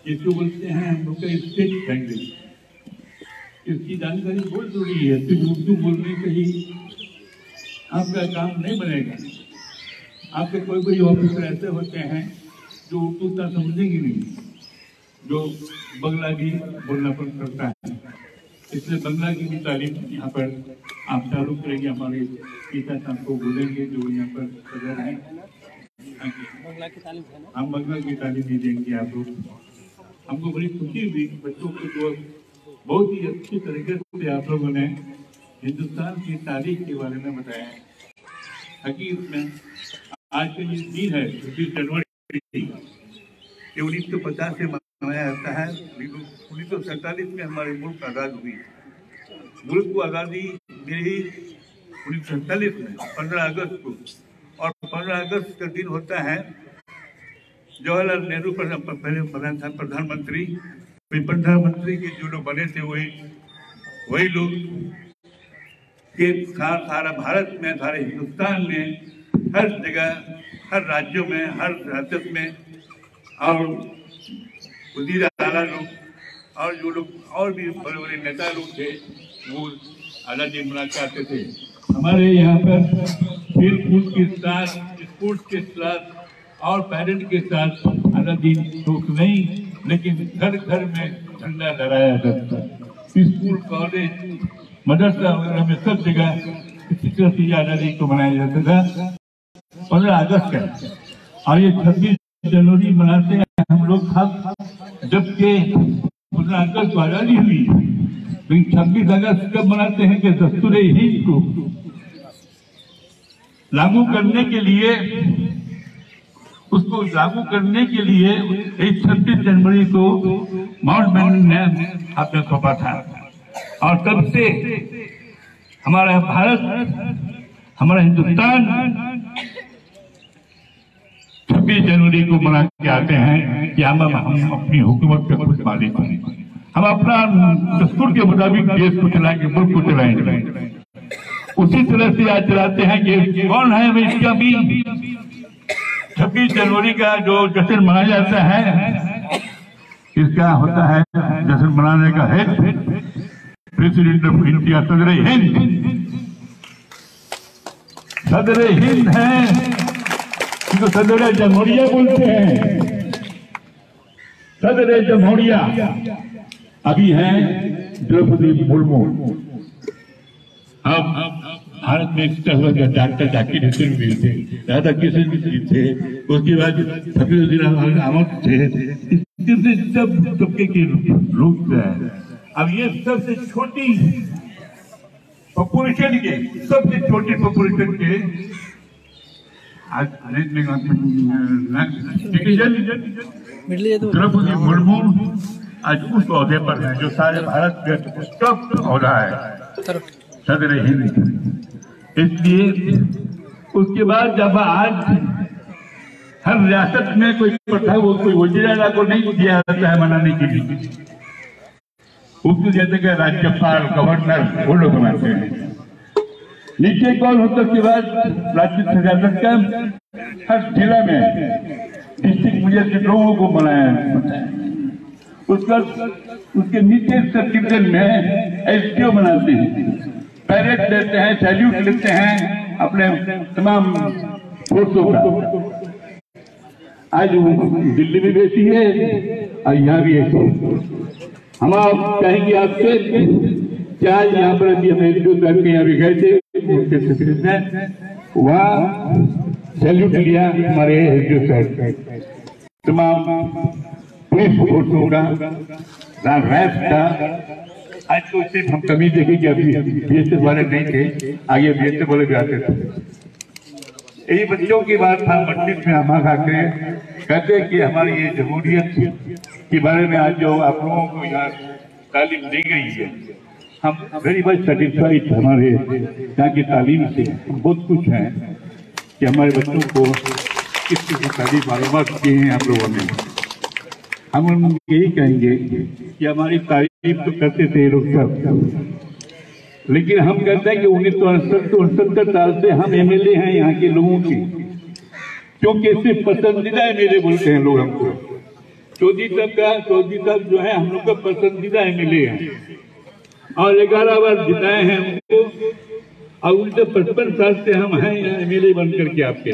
इसको बोलते हैं हम लोग का स्टेट लैंग्वेज, इसकी जानकारी बहुत जरूरी है। सिर्फ उर्दू बोलने से ही आपका काम नहीं बनेगा। आपके कोई ऑफिसर ऐसे होते हैं जो उर्दू का समझेंगे नहीं, जो बंगला भी बोलना पड़ता है। इसलिए बंगला की भी तालीम यहाँ पर आप चालू करेंगे, हमारे पिता साहब को बोलेंगे जो यहाँ पर सदर हैं, हम बंगला की तालीम भी देंगे आप लोग। हमको बड़ी खुशी हुई बच्चों को जो बहुत ही अच्छी तरीके से आप लोगों ने हिंदुस्तान की तारीख के बारे में बताया है। हकीकत में आज का ये दिन है 26 जनवरी, 1950 से मनाया जाता है। 1947 में हमारे मुल्क आज़ाद हुई। मुल्क को आज़ादी मिली 1947 में 15 अगस्त को, और 15 अगस्त का दिन होता है जवाहरलाल नेहरू पहले प्रधानमंत्री, प्रधानमंत्री के जो लोग बने थे वही लोग के सारा भारत में, सारे हिंदुस्तान में हर जगह हर राज्यों में, हर रियासत में, और वजीर आला लोग और जो लोग और भी बड़े बड़े नेता लोग थे वो आज़ादी मना के आते थे। हमारे यहाँ पर खेल कूद के साथ, स्पोर्ट्स के साथ और पैरेड के साथ आज़ादी तो नहीं, लेकिन घर घर में झंडा लहराया जाता था। स्कूल, कॉलेज, मदरसा वगैरह में सब जगह इसी तरह से आज़ादी को मनाया जाता था। 15 अगस्त का और ये 26 जनवरी मनाते हैं हम लोग खास, जबकि 15 अगस्त को आज़ादी हुई, लेकिन 26 अगस्त कब मनाते हैं कि दस्तूर-ए-हिंद को लागू करने के लिए, उसको लागू करने के लिए 26 जनवरी को माउंटबेटन ने आपने सौंपा था। और तब से हमारा भारत, हमारा हिंदुस्तान 26 जनवरी को मना के आते हैं कि हम अपनी हुकूमत पे खुद मालिक हैं, हम अपना दस्तूर के मुताबिक देश को चलाएंगे, मुल्क को चलाएंगे। उसी तरह से आज चलाते हैं कि कौन है इसका भी 26 जनवरी का जो जश्न मनाया जाता है, इसका होता है जश्न मनाने का हेड प्रेसिडेंट ऑफ इंडिया, सदर हिंद है, इसको सदर जमहूरिया बोलते हैं। सदर जमहूरिया अभी है द्रौपदी मुर्मू। अब भारत में डॉक्टर जाकिर हुसैन भी थे, राधा किशन भी थे, उसके बाद फकीरुद्दीन अहमद थे, सब तबके के लोग थे। अब ये सबसे छोटी पॉपुलेशन के, सबसे छोटी पॉपुलेशन के द्रौपदी मुर्मू आज उस पौधे पर है जो सारे भारत में टॉप पौधा है, सदर हिंद। इसलिए उसके बाद जब आज हर रियासत में कोई प्रथा, वो कोई वजीर को नहीं दिया जाता है मनाने के लिए, उसको कहते हैं राज्यपाल, गवर्नर, वो लोग बनाते हैं। नीचे कौन होता के बाद राज्य सरकार का हर जिला में डिस्ट्रिक्ट मजिस्ट्रेट लोगों को बनाया, उसका उसके नीचे सब डिवीजन में एसडीओ बनाते हैं, पैरेड देते हैं, सैल्यूट लेते हैं अपने तमाम फोर्सों का। आज दिल्ली में बैठी है और यहाँ भी ऐसी। हम आप कहेंगे आपसे क्या यहाँ पर अभी हमें जो करके यहाँ भी गए थे, वहाँ सैल्यूट लिया हमारे जो तमाम पुलिस फोर्सों का, रैफ का। आज तो सिर्फ हम कमी देखेंगे, अभी बीएसएफ वाले नहीं थे, आगे बीएसएफ वाले भी आते थे। यही बच्चों की बात था, मस्जिद में हम आके कहते हैं कि हमारी ये जमहूरियत के बारे में आज जो आप लोगों को यहाँ तालीम दी गई है, हम वेरी मच सेटिस्फाइड हमारे यहाँ की तालीम से। बहुत कुछ है कि हमारे बच्चों को किस तरह की तालीम मालूमात किए हैं आप लोगों ने। हम यही कहेंगे कि हमारी तारीफ तो करते थे लोग सब, लेकिन हम कहते हैं कि 1968 साल से हम एमएलए हैं यहाँ के लोगों की, क्योंकि सिर्फ पसंदीदा एमएलए बोलते हैं लोग हमको। चौधरी साहब जो है हम लोग का पसंदीदा एमएलए हैं और 11 बार जिताए हैं उनको, और उनसे 55 साल से हम हैं यहाँ एमएलए बन करके आपके।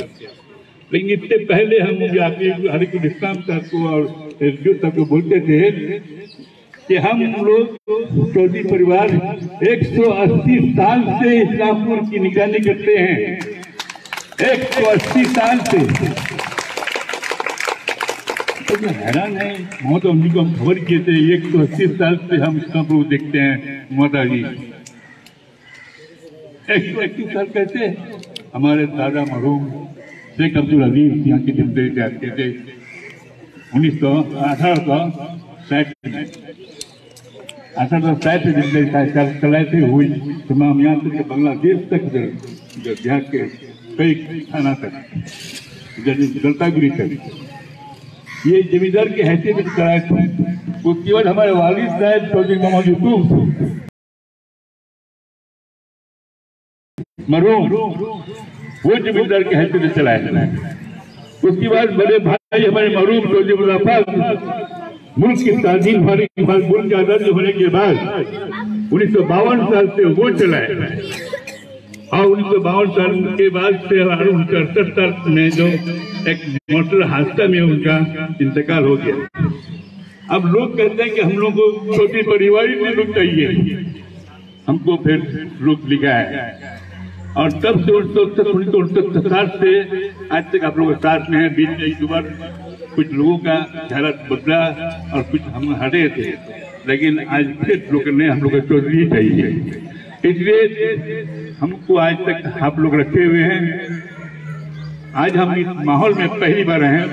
लेकिन इससे पहले हम हरीकुल इस्लाम साहब को और एसडीओ साहब को बोलते थे कि हम लोग चौधरी परिवार 180 साल से इस्लामपुर की निगरानी करते हैं, 180 साल से। तो हैरान है, मोहम्मद अली को हम खबर किए थे 180 साल से हम इस्लामपुर देखते हैं। मोहम्मद अली 180 साल कहते हैं। हमारे दादा मरहूम शेख अब्दुल अजीज यहाँ के जमदेरी जाते थे 1860 में चलाते हुई तमाम यहाँ से बांग्लादेश तक, बिहार के कई थाना तक, जलपाईगुड़ी तक, ये जमींदार की हैसियत में कराए थे। उसके बाद हमारे वालिद साहब चौधरी मोहम्मद यूसुफ मरहूम, वो जमींदार की हैसियत में चलाए। उसके बाद बड़े भाई हमारे मरूम चौधरी मुजफ्फर मुल्क की ताजीम होने के बाद, मुल्क की आजादी होने के बाद 1952 साल से वो चलाए और 1952 साल के बाद से 1968 साल में जो एक मोटर हादसा में उनका इंतकाल हो गया। अब लोग कहते हैं कि हम लोग को छोटी परिवार में लोग चाहिए, हमको फिर लोग लिखा है और तब से 1967 से आज तक आप लोग साथ में हैं। बीच में एक बार कुछ लोगों का चेहरा बदला और कुछ हम हटे थे, लेकिन आज फिर लोग ने हम लोग को चौधरी चाहिए, इसलिए हमको आज तक आप लोग रखे हुए हैं। आज हम इस माहौल में पहली बार हैं,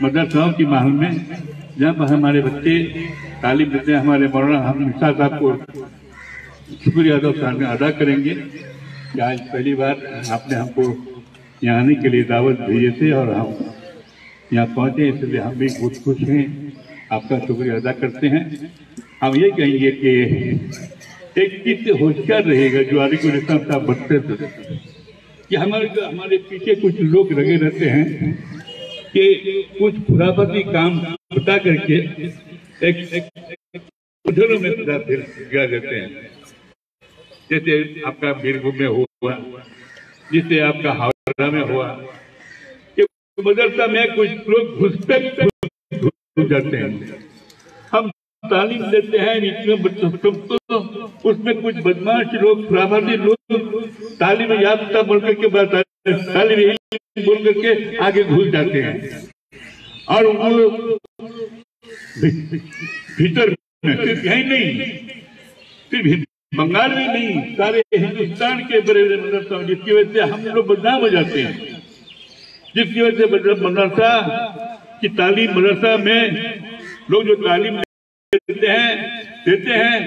मदरसाओं की माहौल में, जहाँ पर हमारे बच्चे तालीम देते हैं। हमारे मौलाना हम निशा साहब को शुक्रिया अदा करेंगे कि आज पहली बार आपने हमको यहाँ आने के लिए दावत भेजे थे और हम यहाँ पहुँचे, इसलिए हम भी बहुत खुश हैं, आपका शुक्रिया अदा करते हैं। हम ये कहेंगे कि एक चीज से होशियार रहेगा जो आरिफ इस्लाम साहब बतते थे कि हमारे पीछे कुछ लोग लगे रहते हैं कि कुछ खुराफाती काम बता करके एक उधरों में गिरा देते हैं। जैसे आपका बीरभूम में हुआ, जिससे आपका हावड़ा में हुआ, कि मदरसा में कुछ लोग घुसपैठ हो जाते हैं। हम तालीम देते हैं बच्चों को, उसमें कुछ बदमाश लोग, खुराफाती लोग तालीम याफ्ता बोल करके तालीम बोल करके आगे घुस जाते हैं और वो भीतर में सिर्फ यही नहीं, सिर्फ बंगाल में नहीं, सारे हिंदुस्तान के बड़े मदरसा, जिसकी वजह से हम लोग बदनाम हो जाते हैं, जिसकी वजह से मदरसा की तालीम, मदरसा में लोग जो तालीम देते हैं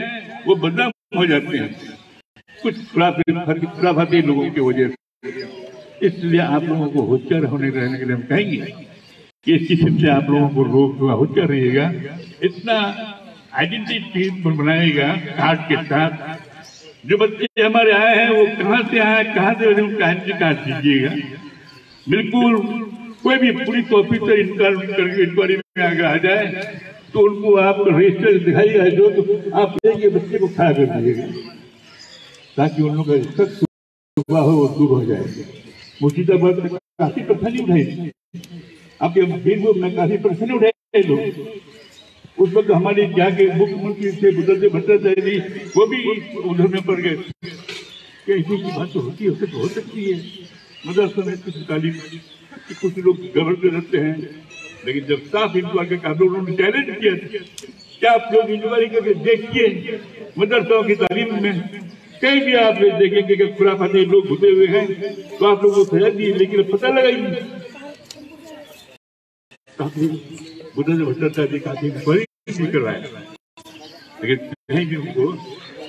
वो बदनाम हो जाते हैं कुछ खुराफाती लोगों की वजह से। इसलिए आप लोगों को होशियार होने रहने के लिए हम कहेंगे कि इस किस्म से आप लोगों को रोक होशियार रहिएगा, इतना आइडेंटिटी बनाएगा कार्ड के साथ। जो बच्चे हमारे आए हैं वो कहाँ से आए, कहाँ से उनका आइडेंटिटी कार्ड दीजिएगा। बिल्कुल कोई भी पुलिस ऑफिसर इंक्वायरी में आगे आ जाए तो उनको आप रजिस्टर दिखाइएगा, जो तो आप लेके बच्चे को खड़ा कर दीजिएगा ताकि उन लोगों का शक हुआ हो वो दूर हो जाए। मुर्शिदाबाद में काफी परेशानी उठाई, आपके बीरभूम में काफी परेशानी उठाए लोग। उस वक्त हमारी जाके मुख्यमंत्री से बदलते वो भी उधर में पड़ गए कि ऐसी की बात तो होती है, उससे हो सकती है। मदरसा में कुछ तालीम कुछ लोग गड़बड़ करते हैं, लेकिन जब साफ इंक्वायरी का उन्होंने चैलेंज किया क्या आप लोग इंक्वायरी करके देखिए मदरसाओं की तालीम में कहीं भी आप देखेंगे कि खुराफाती लोग घुसे हुए हैं तो आप लोगों को सजा दिए, लेकिन पता लगाइए काफी भ्रष्टाचार जी काफी इंक्वायरी नहीं करवाया, लेकिन कहीं भी उनको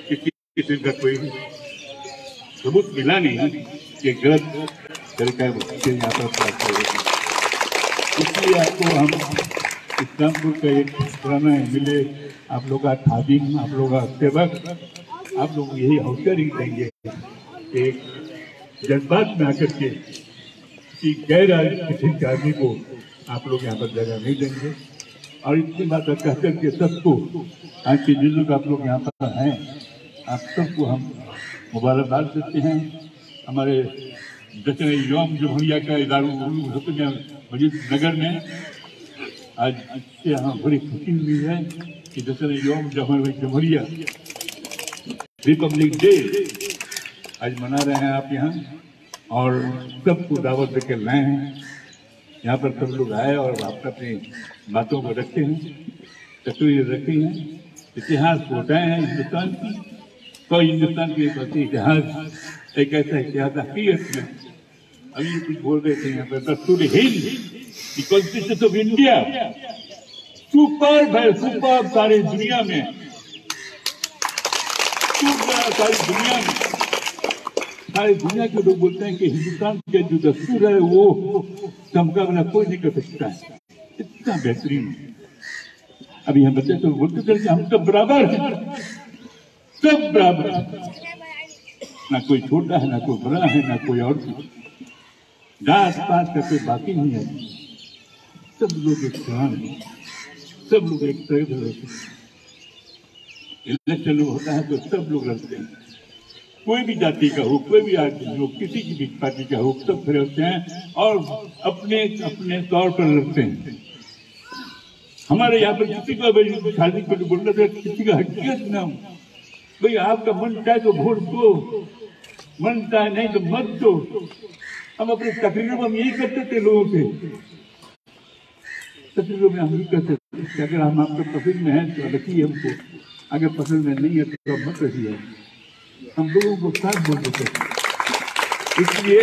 किसी किस्म का कोई सबूत मिला नहीं कि गलत तरीका यहाँ पर प्राप्त हो। इसलिए आपको हम इस्लामपुर का एक पुराना मिले आप लोग का खादिम, आप लोग का सेवक, आप लोग यही होशियारी देंगे कि जज्बात में आकर के कि गैर किसी आदमी को आप लोग यहाँ पर जगह नहीं देंगे। और इतनी बात कह करके सबको आज के जो लोग आप लोग यहाँ पर हैं आप सबको हम मुबारकबाद देते हैं। हमारे जश्न यौम जमहूरिया का मस्जिद नगर में आज इससे हमें बड़ी खुशी हुई है कि जश्न यौम जमहूरिया रिपब्लिक डे आज मना रहे हैं आप यहाँ और सबको दावत देकर लाए हैं। यहाँ पर सब लोग आए और आप अपनी बातों को रखते हैं, तस्वीरें रखी हैं, इतिहास बताए हैं हिंदुस्तान की। तो हिंदुस्तान के प्रति इतिहास एक ऐसा इतिहास हकीकत में अभी कुछ बोल रहे थे यहाँ पर दस्तूर Hind constitution of India super है, सुपर सारी दुनिया में, सारी दुनिया के लोग बोलते हैं कि हिंदुस्तान के जो दस्तूर है वो का मुकाबला कोई नहीं कर सकता है, इतना बेहतरीन। अभी हम बच्चे तो बोलते थे कि हम सब बराबर हैं, सब बराबर है, ना कोई छोटा है ना कोई बड़ा है ना कोई और। जात पात का कोई बाकी नहीं है, सब लोग एक समान हैं, सब लोग एक तरह से रहते हैं। इलेक्शन होता है तो सब लोग लड़ते हैं, कोई भी जाति का हो, कोई भी आदमी हो, किसी की भी पार्टी का हो, सब खड़े होते हैं और अपने अपने तौर पर लड़ते हैं। हमारे यहाँ पर किसी को शादी को बोलना था, किसी का हकीकत ना हो, भाई आपका मन चाहे तो वोट दो, मन चाहे नहीं तो मत दो। हम अपने तकरीरों में हम यही करते थे लोगों से, तकरीरों में हम यही करते थे कि अगर हम आपको पसंद में हैं तो रखिए हमको, अगर पसंद में नहीं है तो मत रखिए। हम लोगों को साथ बोल देते थे, इसलिए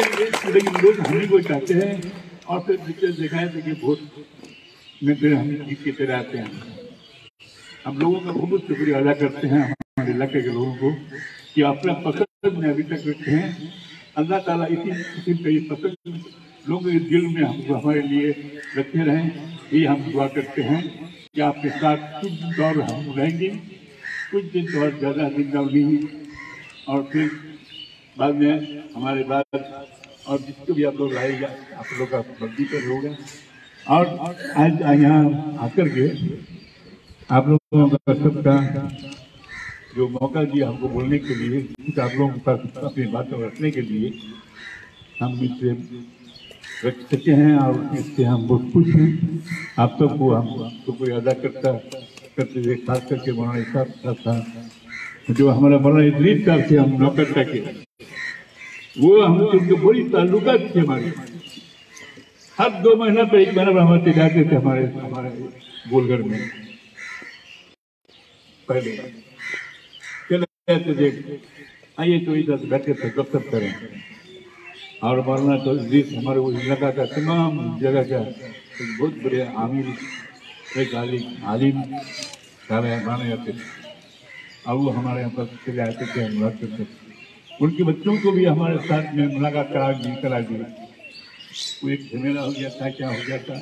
लेकिन लोग हमें को चाहते हैं और फिर पिक्चर दिखाए थे कि वोट में फिर हम जीत के चले आते हैं। हम लोगों का बहुत शुक्रिया अदा करते हैं हमारे इलाके के लोगों को कि अपना पसंद में अभी तक रखते हैं। अल्लाह ताला इसी किस्म का ये पसंद लोगों के दिल में हमको हमारे लिए रखे रहें, ये हम दुआ करते हैं कि आपके साथ कुछ दौर हम रहेंगे, कुछ दिन तो और ज़्यादा जिंदा नहीं, और फिर बाद में हमारे बाद और जिसको भी आप लोग लाएगा आप लोग का बंदी पर होगा। और आज यहाँ आकर के आप लोगों का सबका जो मौका दिया हमको बोलने के लिए, कुछ आप लोगों का अपनी बातों रखने के लिए, हम इससे रख सके हैं और इससे हम बहुत खुश हैं। आप सबको हम कोई अदा करते हुए खास करके मौलाना साहब था जो हमारा मौलाना इदरीस साहब से हम नौकर टके, वो हम उनके बड़ी ताल्लुकात थे हमारे। हर 2 महीना पर 1 महीना पर हमारे जाते थे हमारे गोलघर में। पहले चले देख आइए तो इधर बैठे थे गपशप करें, और मौलाना तो इदरीस हमारे वो इलाका का तमाम जगह का एक बहुत बड़े आमिर एक आलिम माने जाते थे, और वो हमारे यहाँ पर चले आते थे, हम बात करते थे। उनके बच्चों को भी हमारे साथ में मुलाकात करा दी। वो एक झमेला हो गया था, क्या हो गया था,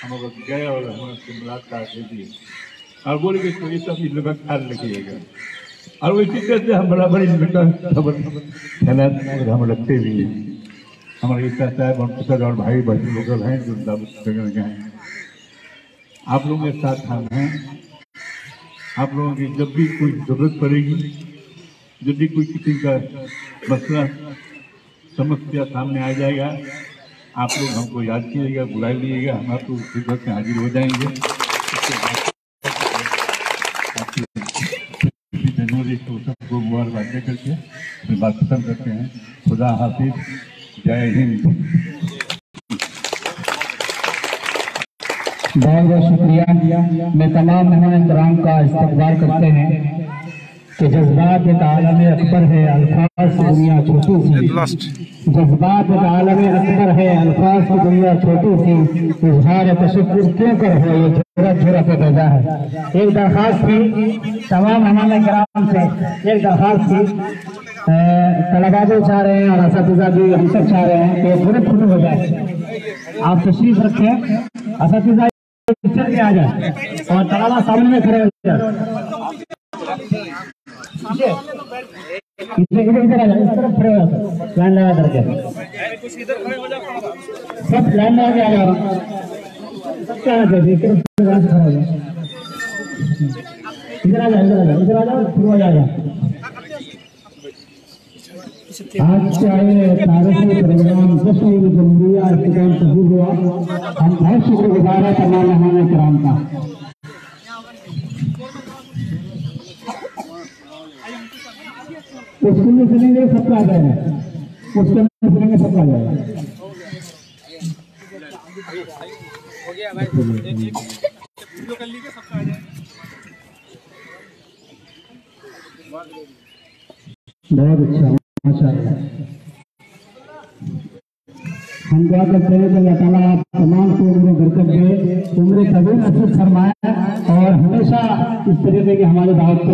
हम लोग गए और हमारे से मुलाकात दे दी और बोले कि तो ये सब इन लोग का ख्याल रखिएगा। और वो इसी तरह से हम बराबर इन लोग का खबर ख्याल हम रखते भी हैं। हमारे ईसा साहब और भाई बहन लोग हैं जो दावत करके हैं, आप लोगों के साथ हम हैं। आप लोगों की जब भी कोई जरूरत पड़ेगी, जब भी कोई किसी का मसला समस्या सामने आ जाएगा, आप लोग हमको याद कीजिएगा, बुला लीजिएगा, हम आपको खिदमत में हाजिर हो जाएंगे। सबको मुबारक करके अपनी बात खत्म करते हैं। खुदा हाफिज, जय हिंद। बहुत बहुत शुक्रिया। मैं तमाम मेहमान इकराम का इस्तकबाल करते हैं कि जज्बात एक आलम अकबर है, अल्फाज की दुनिया छोटी सी। जज्बात एक आलम अकबर है, अल्फाज की दुनिया छोटी सी। इजहार तशक्कुर क्यों कर हो, ये झोरा पे भेजा है। एक दरख्वास्त थी तमाम मेहमान इकराम से, एक दरख्वास्त थी, तलबा भी चाह रहे हैं और असातिज़ा भी हम सब चाह रहे हैं कि थोड़े फोटो हो जाए। आप तशरीफ रखें, असातिज़ा पिक्चर में आ जाए और तलबा सामने में खड़े हो जाए। इधर आ जाए, इस तरफ खड़े हो जाए, लाइन लगा करके सब लाइन लगा के आ जाओ। सबसे आना चाहिए, इधर आ जाओ, इधर आ जाओ, शुरू हो जाएगा। आज से आए तारीखी प्रोग्राम जश्न जमहूरिया इख्तिताम पजीर हुआ। हम बहुत शुक्रगुजार हैं तमाम मेहमान इकराम का। उसके लिए सुनेंगे सबका आ जाएगा, उसके लिए सुनेंगे सबका आ जाएगा। बहुत अच्छा, माशाअल्लाह। हम दुआ करते हैं कि अल्लाह ताला आप तमाम को उम्र बरकत दे, उम्र तवील नसीब फरमाए और हमेशा इस तरीके की हमारी दावत को